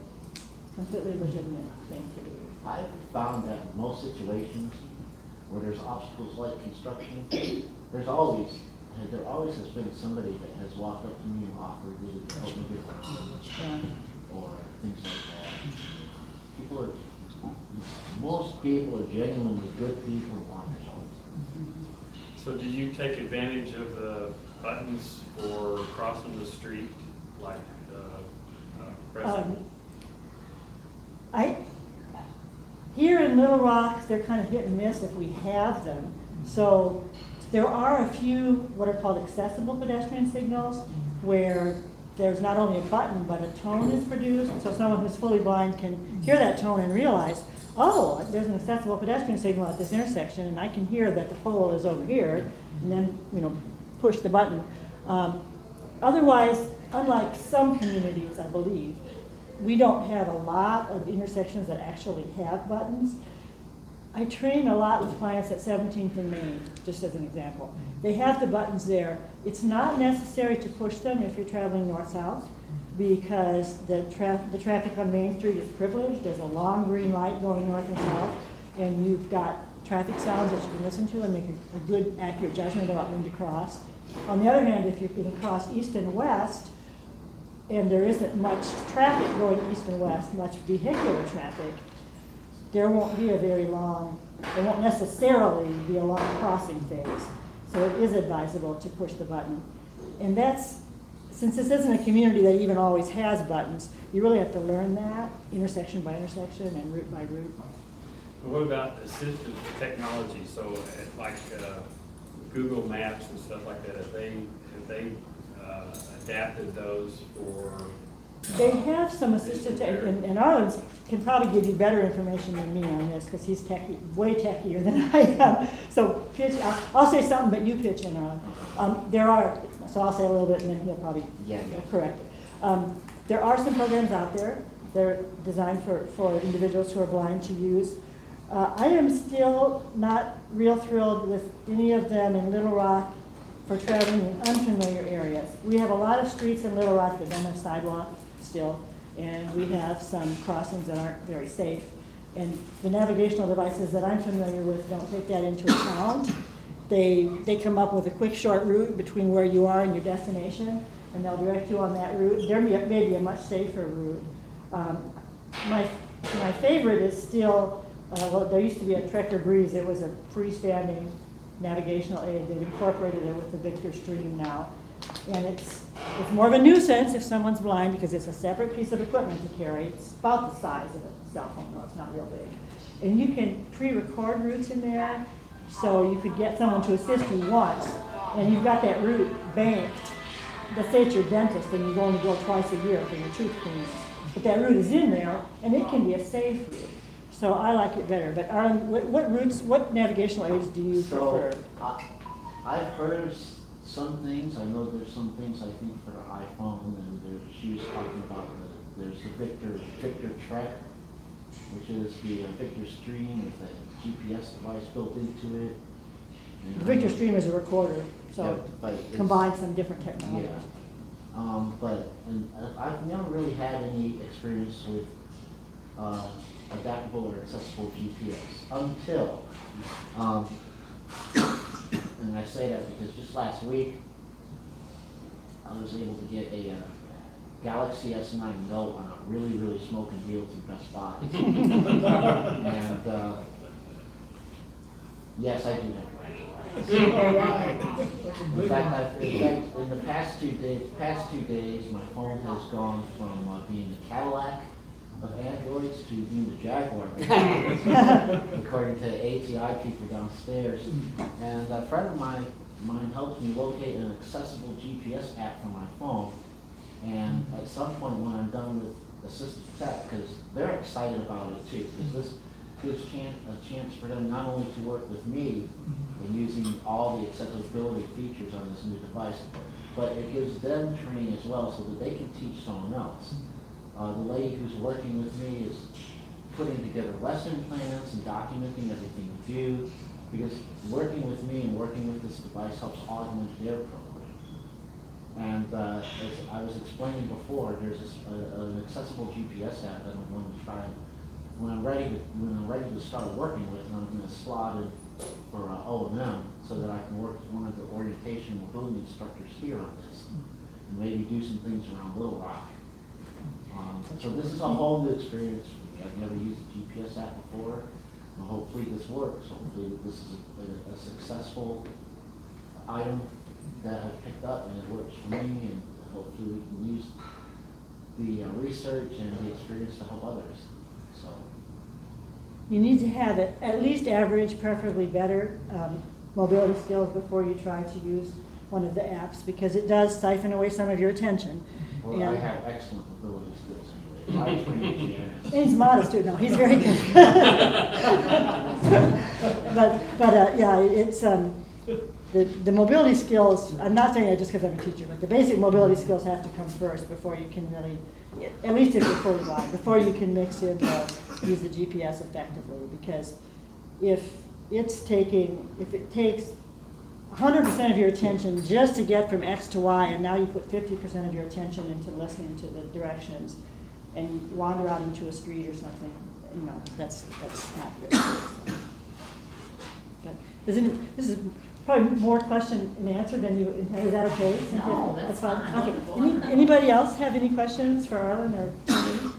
[SPEAKER 11] Completely legitimate thing to do.
[SPEAKER 10] I've found that in most situations where there's obstacles like construction, there always has been somebody that has walked up to me and offered really to help me get around or things like that. Most people are genuinely good people and want to help.
[SPEAKER 2] So do you take advantage of the buttons for crossing the street, like pressing?
[SPEAKER 11] Here in Little Rock, they're kind of hit and miss if we have them. So there are a few what are called accessible pedestrian signals where there's not only a button, but a tone is produced. So someone who's fully blind can hear that tone and realize, oh, there's an accessible pedestrian signal at this intersection, and I can hear that the pole is over here, and then push the button. Otherwise, unlike some communities, I believe, we don't have a lot of intersections that actually have buttons. I train a lot with clients at 17th and Main, just as an example. They have the buttons there. It's not necessary to push them if you're traveling north-south, because the traffic on Main Street is privileged. There's a long green light going north and south, and you've got traffic sounds that you can listen to and make a good, accurate judgment about when to cross. On the other hand, if you're going to cross east and west, and there isn't much traffic going east and west, much vehicular traffic, there won't be a very long, there won't necessarily be a long crossing phase. So it is advisable to push the button. And that's, since this isn't a community that even always has buttons, you really have to learn that intersection by intersection and route by route.
[SPEAKER 2] What about assistive technology? So like Google Maps and stuff like that, have they adapted those for?
[SPEAKER 11] They have some assistive tech, and Arlen's can probably give you better information than me on this because he's way techier than I am. So pitch, I'll say something, but you pitch in on. There are, so I'll say a little bit and then he'll probably correct it. There are some programs out there. They're designed for individuals who are blind to use. I am still not real thrilled with any of them in Little Rock for traveling in unfamiliar areas. We have a lot of streets in Little Rock that don't have sidewalk still, and we have some crossings that aren't very safe. And the navigational devices that I'm familiar with don't take that into account. They come up with a quick, short route between where you are and your destination, and they'll direct you on that route. There may be a much safer route. My favorite is still, well, there used to be a Trekker Breeze. It was a freestanding navigational aid. They've incorporated it with the Victor Stream now. And it's more of a nuisance if someone's blind because it's a separate piece of equipment to carry. It's about the size of a cell phone, though it's not real big. And you can pre-record routes in there, so you could get someone to assist you once, and you've got that route banked. Let's say it's your dentist and you only go twice a year for your tooth cleaning. But that route is in there, and it can be a safe route. So I like it better. But Arlen, what navigational aids do you prefer?
[SPEAKER 10] I've heard some things. I know there's some things I think for the iPhone, and she was talking about there's the Victor Trek, which is the Victor Stream with a GPS device built into it. And
[SPEAKER 11] The Victor Stream is a recorder, so
[SPEAKER 10] yeah,
[SPEAKER 11] combine some different technology.
[SPEAKER 10] Yeah. I've never really had any experience with adaptable or accessible GPS until, and I say that because just last week I was able to get a Galaxy S9 Note on a really, really smoking deal through Best Buy. And yes, I do have. In fact, in the past 2 days, my phone has gone from being the Cadillac of Androids to being the Jaguar, according to ATI people downstairs. And a friend of mine helped me locate an accessible GPS app for my phone. And at some point when I'm done with assistive tech, because they're excited about it too, because this gives a chance for them not only to work with me in using all the accessibility features on this new device, but it gives them training as well so that they can teach someone else. The lady who's working with me is putting together lesson plans and documenting everything we do, because working with me and working with this device helps augment their program. And as I was explaining before, there's an accessible GPS app that I'm going to try. When I'm ready to start working with it, I'm going to slot in for O&M so that I can work with one of the orientation mobility instructors here on this, and maybe do some things around Little Rock. So this is a whole new experience. I've never used a GPS app before, and hopefully this works. Hopefully this is a successful item that I've picked up and it works for me, and hopefully we can use the research and the experience to help others. So
[SPEAKER 11] You need to have it at least average, preferably better, mobility skills before you try to use one of the apps, because it does siphon away some of your attention.
[SPEAKER 10] Well, I have excellent mobility skills anyway.
[SPEAKER 11] And he's modest too. No, he's very good. but yeah, it's the mobility skills. I'm not saying that just because I'm a teacher, but the basic mobility skills have to come first before you can really, at least if you're fully blind, before you can mix in use the GPS effectively. Because if it takes 100% of your attention just to get from X to Y, and now you put 50% of your attention into listening to the directions, and you wander out into a street or something, you know, that's not good. But this is probably more question and answer than you, is that okay? No, that's fine. Okay. Anybody else have any questions for Arlen or Kandy?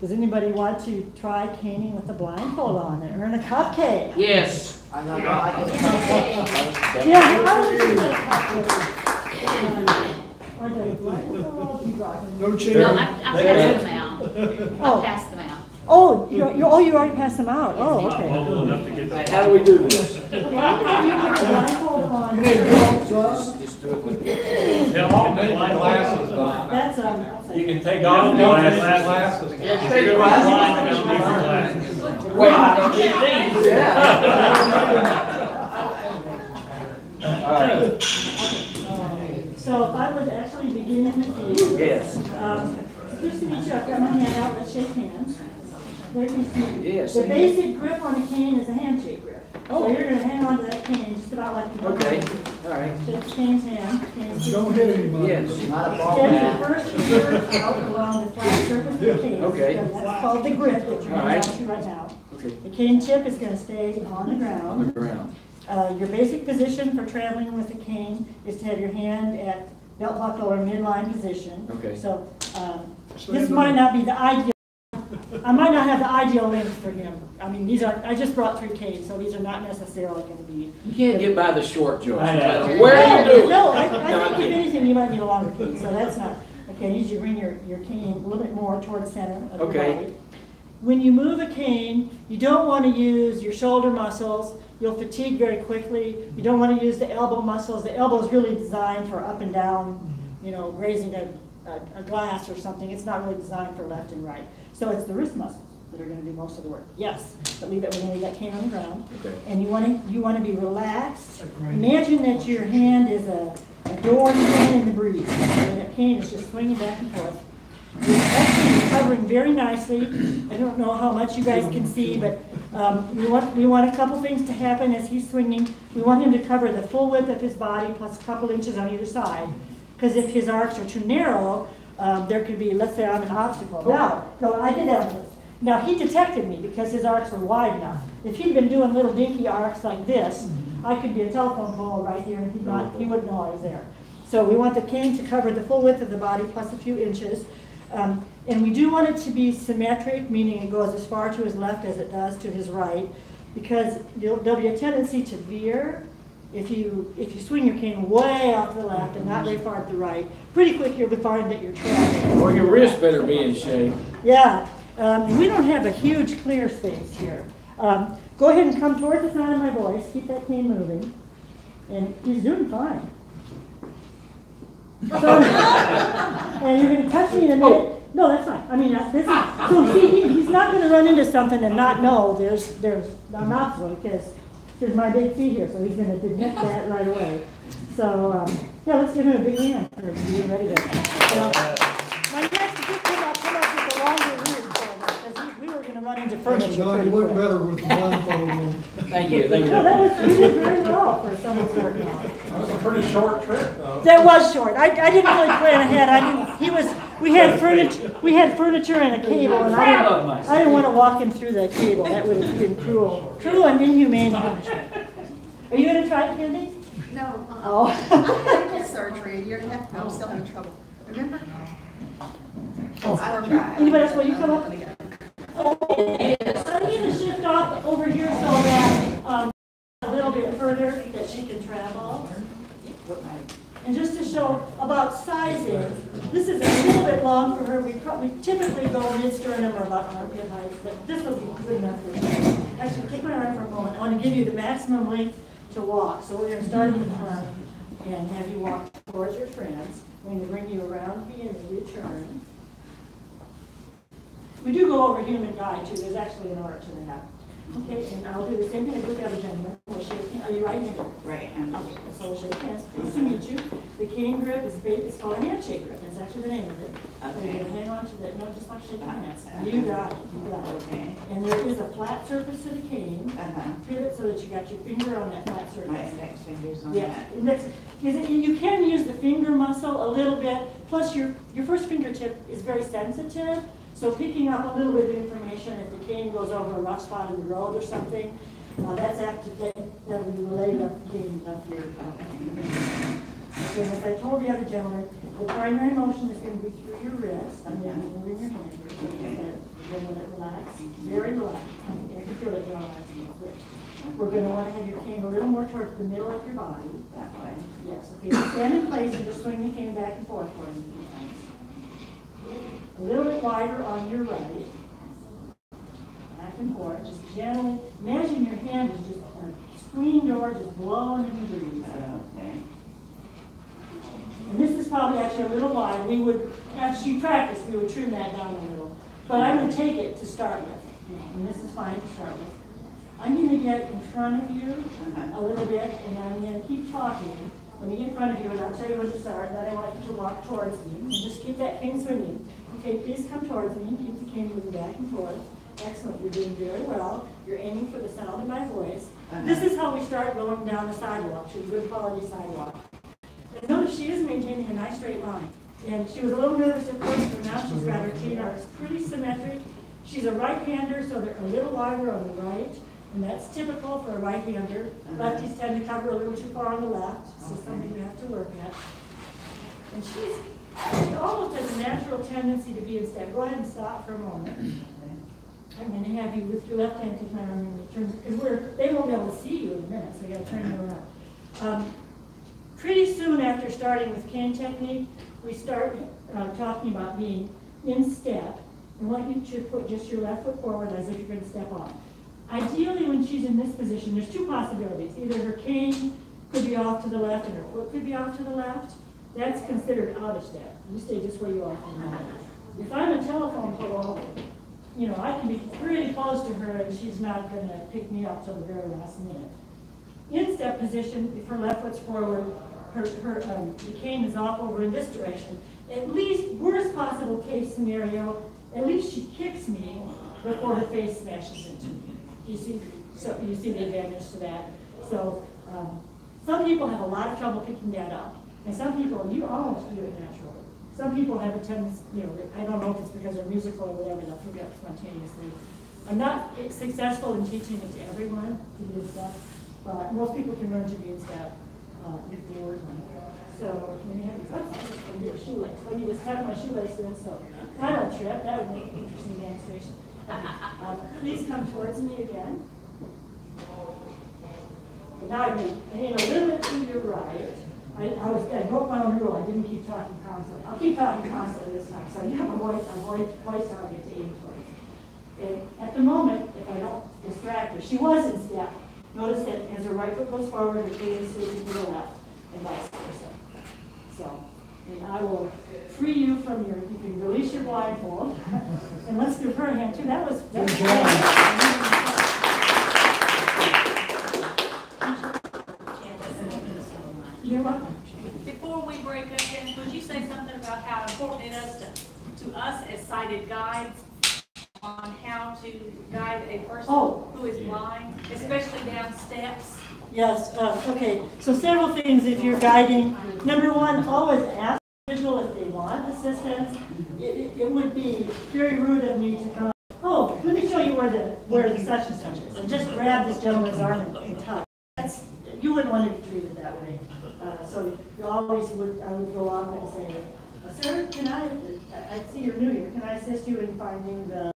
[SPEAKER 11] Does anybody want to try caning with a blindfold on and earn a cupcake?
[SPEAKER 1] Yes.
[SPEAKER 10] I know, I can.
[SPEAKER 11] Yeah, how would you get a cupcake? Or the blindfold, you brought them.
[SPEAKER 6] No change.
[SPEAKER 12] No, I passed them out.
[SPEAKER 11] Oh.
[SPEAKER 12] I passed them out.
[SPEAKER 11] Oh, you already passed them out. Oh,
[SPEAKER 2] Not
[SPEAKER 11] okay.
[SPEAKER 2] mobile enough to get the.
[SPEAKER 1] How do we do this?
[SPEAKER 11] You put the blindfold on.
[SPEAKER 1] Just do it with
[SPEAKER 6] Glasses on.
[SPEAKER 11] That's,
[SPEAKER 6] You can take off the glasses.
[SPEAKER 1] Take your
[SPEAKER 2] glasses.
[SPEAKER 1] Wait, I don't get these. All right.
[SPEAKER 11] So if I would actually begin in the field.
[SPEAKER 1] Yes.
[SPEAKER 11] Just to meet you, I've got my hand out, let's shake hands. There you see.
[SPEAKER 1] Yes.
[SPEAKER 11] The basic grip on a cane is a handshake grip. So you're gonna hang on to that cane just about like you.
[SPEAKER 1] Okay, all right.
[SPEAKER 11] Shake Kane's hand. Kane's
[SPEAKER 3] Don't hit anybody.
[SPEAKER 1] Yes.
[SPEAKER 10] Not a ball
[SPEAKER 11] Step your
[SPEAKER 10] man.
[SPEAKER 11] first finger out along the flat surface of the cane.
[SPEAKER 1] Okay.
[SPEAKER 11] That's called the grip that you're
[SPEAKER 1] All
[SPEAKER 11] going
[SPEAKER 1] right.
[SPEAKER 11] to right now.
[SPEAKER 1] Okay.
[SPEAKER 11] The cane tip is gonna stay on the ground.
[SPEAKER 1] On the ground.
[SPEAKER 11] Your basic position for traveling with a cane is to have your hand at belt buckle or midline position.
[SPEAKER 1] Okay.
[SPEAKER 11] So this might not be the ideal. I might not have the ideal length for him. I mean, these are. I just brought 3 canes, so these are not necessarily going to be.
[SPEAKER 1] You can't get by the short joke.
[SPEAKER 2] I know.
[SPEAKER 1] Where are you doing?
[SPEAKER 11] No, I think if anything, you might need a longer cane. So that's not. Okay, you should bring your cane a little bit more toward the center of the
[SPEAKER 1] Okay.
[SPEAKER 11] body. When you move a cane, you don't want to use your shoulder muscles. You'll fatigue very quickly. You don't want to use the elbow muscles. The elbow is really designed for up and down, you know, raising a glass or something. It's not really designed for left and right. So it's the wrist muscles that are going to do most of the work. Yes, but leave it when you leave that cane on the ground.
[SPEAKER 1] Okay.
[SPEAKER 11] And you want to be relaxed. Imagine that your hand is a door you can in the breeze. And that cane is just swinging back and forth. He's actually recovering very nicely. I don't know how much you guys can see, but we want a couple things to happen as he's swinging. We want him to cover the full width of his body plus a couple inches on either side. Because if his arcs are too narrow, there could be, let's say I'm an obstacle. No, I did that on purpose. Now, he detected me because his arcs were wide enough. If he'd been doing little dinky arcs like this, I could be a telephone pole right here and he wouldn't know I was there. So we want the cane to cover the full width of the body plus a few inches. And we do want it to be symmetric, meaning it goes as far to his left as it does to his right, because there'll be a tendency to veer if you swing your cane way off to the left and not very far to the right. Pretty quick you'll find that you're trapped.
[SPEAKER 1] Or your wrist better be in shape.
[SPEAKER 11] Yeah, we don't have a huge clear space here. Go ahead and come toward the sound of my voice. Keep that cane moving, and he's doing fine. So, and you're going to touch me in a minute. No, that's fine. I mean, this is, so see, he's not going to run into something and not know there's an obstacle because there's my big feet here, so he's going to detect that right away. So, yeah, let's give him a big hand for being ready to. My next pick come up with a longer route because we were going to run into furniture.
[SPEAKER 3] No, you look better with the blindfold on.
[SPEAKER 1] Thank you, thank you.
[SPEAKER 11] No, you did very well for someone starting out.
[SPEAKER 6] That was a pretty short trip, though.
[SPEAKER 11] That was short. I didn't really plan ahead. We had furniture and a cable, and I didn't want to walk him through that cable. That would have been cruel and inhumane. Are you going to try it, Kandy?
[SPEAKER 5] No.
[SPEAKER 11] Oh.
[SPEAKER 5] I get surgery. You're going to have to I'm still having trouble. Remember?
[SPEAKER 11] Anybody else? Will you come up? Okay. So I'm going to shift off over here so that a little bit further that she can travel. And just to show about sizing, this is a little bit long for her. We typically go mid-sternum or about armpit height, but this will be good enough for her. Actually, take my arm for a moment. I want to give you the maximum length to walk. So we're going to start in the front and have you walk towards your friends. We're going to bring you around me and return. We do go over human guide too. There's actually an art to that. Okay, and I'll do the same thing as with the other gentleman. We'll shake hands. Are you right-handed?
[SPEAKER 7] Right.
[SPEAKER 11] Okay, so we'll shake hands. Nice to meet you. The cane grip is called a handshake grip. That's actually the name of it. Okay. So you're going to hang on to that. No, just like shaking hands. You got it. You got it.
[SPEAKER 7] Okay.
[SPEAKER 11] And there is a flat surface to the cane. Pivot so that you got your finger on that flat surface.
[SPEAKER 7] My index fingers on
[SPEAKER 11] Yeah,
[SPEAKER 7] that.
[SPEAKER 11] you can use the finger muscle a little bit. Plus, your first fingertip is very sensitive. So picking up a little bit of information if the cane goes over a rough spot in the road or something, That's after that we relayed up here. Again, as I told the other gentleman, the primary motion is going to be through your wrist, and then moving your hand. You're going to relax, very relaxed. You can feel it relaxing. We're going to want to have your cane a little more towards the middle of your body. That way. Yes. Okay. So stand in place and just swing the cane back and forth for me. A little bit wider on your right. Back and forth. Just gently. Imagine your hand is just on a screen door, just blowing in the breeze. Okay. And this is probably actually a little wide. We would, as you practice, we would trim that down a little. But I'm going to take it to start with. And this is fine to start with. I'm going to get in front of you a little bit, and I'm going to keep talking. When you get in front of you, and I'll tell you when to start, then I want you to walk towards me. And just keep that cane swinging. Okay, please come towards me. Keep the cane moving back and forth. Excellent. You're doing very well. You're aiming for the sound of my voice. This is how we start going down the sidewalk, to a good quality sidewalk. And notice she is maintaining a nice straight line. And she was a little nervous at first, but now she's got her cane arcs pretty symmetric. She's a right-hander, so they're a little wider on the right. And that's typical for a right-hander. Lefties tend to cover a little too far on the left, so something you have to work at. And she almost has a natural tendency to be in step. Go ahead and stop for a moment. I'm going to have you with your left hand take my arm and turn, because they won't be able to see you in a minute, so you got to turn you around. Pretty soon after starting with cane technique, we start talking about being in step. And want you to put just your left foot forward as if you're going to step on. Ideally, when she's in this position, there's two possibilities. Either her cane could be off to the left and her foot could be off to the left. That's considered out of step. You stay just where you are for the moment. If I'm a telephone pole, you know, I can be pretty close to her and she's not going to pick me up till the very last minute. In step position, if her left foot's forward, the cane is off over in this direction. At least, worst possible case scenario, at least she kicks me before her face smashes into me. You see, so you see the advantage to that. So some people have a lot of trouble picking that up, and some people you almost do it naturally. Some people have a tendency, you know, I don't know if it's because they're musical or whatever, they'll forget spontaneously. I'm not successful in teaching it to everyone to do stuff, but most people can learn to be in step if they work on it. So when you have your shoelace, let me just have my shoelace in, so I don't trip. That would make an interesting demonstration. Please come towards me again. Now I need a little bit to your right. I broke my own rule. I didn't keep talking constantly. I'll keep talking constantly this time. So you have a voice target to aim for. And at the moment, if I don't distract her, she was in step. Notice that as her right foot goes forward, her cane is switching to the left, and vice versa. So, and I will free you from your, you can release your blindfold. And let's give her a hand too. That was great. You're welcome.
[SPEAKER 12] Before we break up, Dennis, would you say something about how important it is to us as sighted guides on how to guide a person who is blind, especially down steps?
[SPEAKER 11] Yes, okay. So several things if you're guiding. Number one, always ask the individual if they want assistance. It would be very rude of me to come, oh, let me show you where the such and such is, and just grab this gentleman's arm and touch. You wouldn't want to be treated that way. So you always would, I would go off and say, sir, can I see you're new here, can I assist you in finding the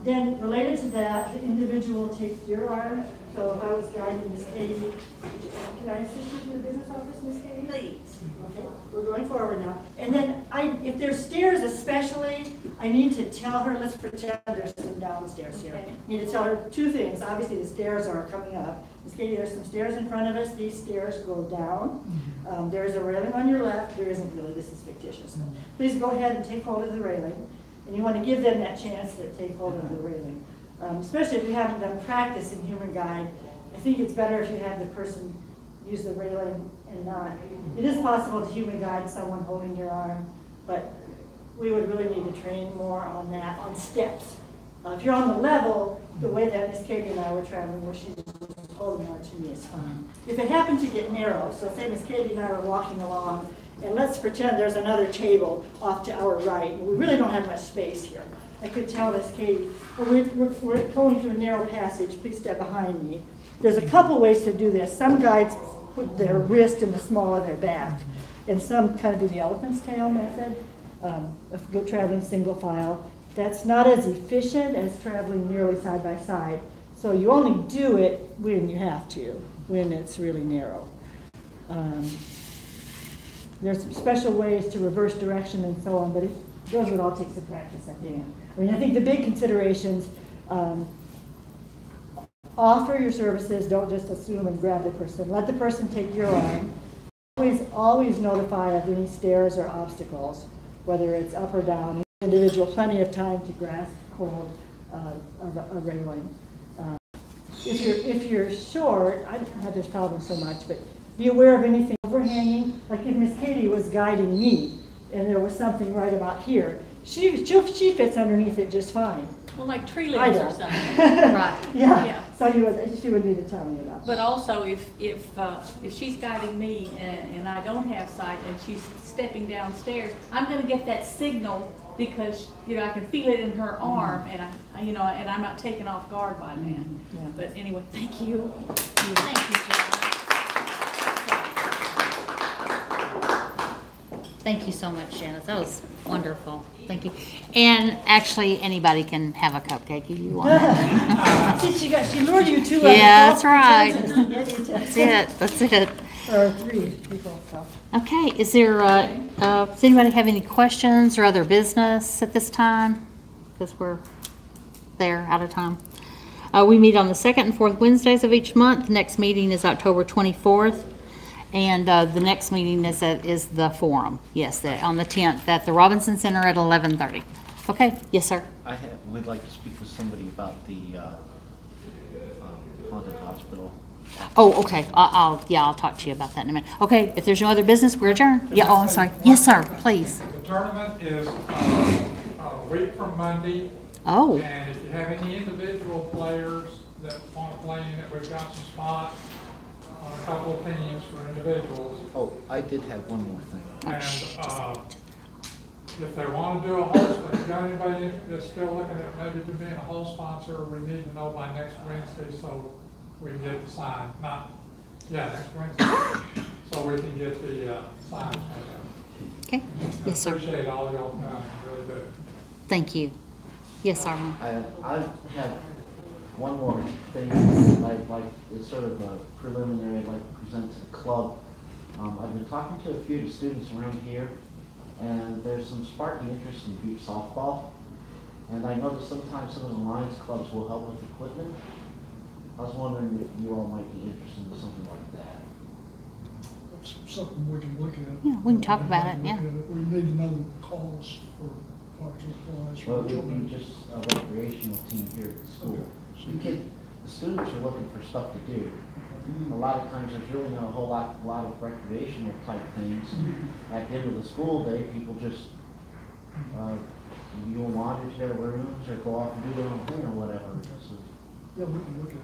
[SPEAKER 11] then related to that, the individual takes your arm. So if I was guiding Miss Katie, can I assist you to the business office, Miss Katie? Please. Okay, we're going forward now. And then if there's stairs especially, I need to tell her, let's pretend there's some downstairs here. Okay. I need to tell her two things. Obviously the stairs are coming up. Miss Katie, there's some stairs in front of us. These stairs go down. There's a railing on your left. There isn't really, this is fictitious. Please go ahead and take hold of the railing. And you want to give them that chance to take hold of the railing. Especially if you haven't done practice in human guide, I think it's better if you have the person use the railing and not. It is possible to human guide someone holding your arm, but we would really need to train more on that, on steps. If you're on the level, the way that Miss Katie and I were traveling, where she's holding on to me is fine. If it happened to get narrow, so say Miss Katie and I were walking along, And let's pretend there's another table off to our right. We really don't have much space here. I could tell Miss Katie, well, we're going through a narrow passage. Please step behind me. There's a couple ways to do this. Some guides put their wrist in the small of their back, and some kind of do the elephant's tail method, go traveling single file. That's not as efficient as traveling nearly side by side. So you only do it when you have to, when it's really narrow. There's some special ways to reverse direction and so on, but those would all take some practice at the end. I mean, I think the big considerations, offer your services, don't just assume and grab the person. Let the person take your arm. Always notify of any stairs or obstacles, whether it's up or down. Individual plenty of time to grasp hold of a railing. If you're short, I don't have this problem so much, but be aware of anything overhanging. Like if Miss Katie was guiding me and there was something right about here, she fits underneath it just fine.
[SPEAKER 12] Well, like tree limbs or something.
[SPEAKER 11] Right. Yeah. So she would need to tell me about that.
[SPEAKER 12] But also, if she's guiding me and I don't have sight and she's stepping downstairs, I'm going to get that signal because I can feel it in her arm, and and I'm not taken off guard by that.
[SPEAKER 11] Yeah.
[SPEAKER 12] But anyway, thank you. Thank you, John.
[SPEAKER 4] Thank you so much, Janice. That was wonderful. Thank you. And actually, anybody can have a cupcake if you want.
[SPEAKER 11] She lured you to
[SPEAKER 4] yeah, that's right. That's it.
[SPEAKER 11] Or 3 people. So.
[SPEAKER 4] Okay. Does anybody have any questions or other business at this time? Because we're out of time. We meet on the 2nd and 4th Wednesdays of each month. Next meeting is October 24th. And the next meeting is the forum. Yes, on the 10th at the Robinson Center at 11:30. Okay. Yes, sir.
[SPEAKER 10] We'd like to speak with somebody about the haunted hospital.
[SPEAKER 4] Oh, okay. I'll talk to you about that in a minute. Okay. If there's no other business, we're adjourned. Yeah. Oh, I'm sorry. Yes, sir. Please.
[SPEAKER 14] The tournament is a week from Monday.
[SPEAKER 4] Oh.
[SPEAKER 14] And if you have any individual players that want to play in it, we've got some spots. A couple of opinions for individuals.
[SPEAKER 10] Oh, I did have one more thing.
[SPEAKER 14] And if they want to do a host, if you've got anybody that's still looking at maybe being a host sponsor, we need to know by next Wednesday so we can get the sign. Next Wednesday, so we can get the signs.
[SPEAKER 4] Okay. Yes, sir.
[SPEAKER 14] Appreciate all y'all coming. Really do.
[SPEAKER 4] Thank you. Yes, sir.
[SPEAKER 10] I have one more thing I'd like, it's sort of a preliminary I'd like to present to the club. I've been talking to a few of the students around here, and there's some sparking interest in beach softball. And I know that sometimes some of the Lions clubs will help with equipment. I was wondering if you all might be interested in something like that.
[SPEAKER 3] That's something we can look at.
[SPEAKER 4] Yeah, we can talk about it, yeah.
[SPEAKER 3] We need to know the cost for parks and supplies.
[SPEAKER 10] Well, it would be just a recreational team here at the school. The students are looking for stuff to do. A lot of times there's really not a whole lot of recreational type things. At the end of the school day, people just you'll wander to their rooms or go off and do their own thing or whatever. So,
[SPEAKER 3] yeah, we can look at it.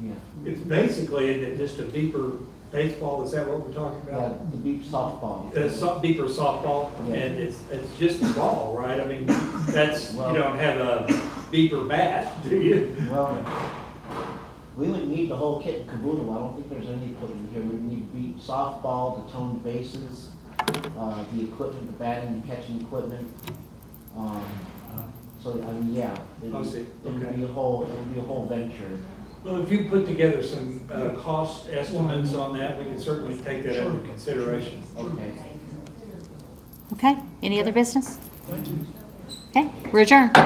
[SPEAKER 10] Yeah.
[SPEAKER 6] It's basically just a beeper baseball. Is that what we're talking about?
[SPEAKER 10] Yeah, the beach softball.
[SPEAKER 6] Beeper softball,
[SPEAKER 10] yeah.
[SPEAKER 6] and it's just a ball, right? I mean, that's you don't have a beeper bat, do you?
[SPEAKER 10] Well, we would need the whole kit and caboodle. I don't think there's any equipment here. We need beach softball, the toned bases, the equipment, the batting and catching equipment. So I mean, yeah, it would be a whole venture.
[SPEAKER 6] Well, if you put together some cost estimates on that, we can certainly take that into consideration.
[SPEAKER 10] Okay.
[SPEAKER 4] Okay. Any other business? Okay. We're adjourned.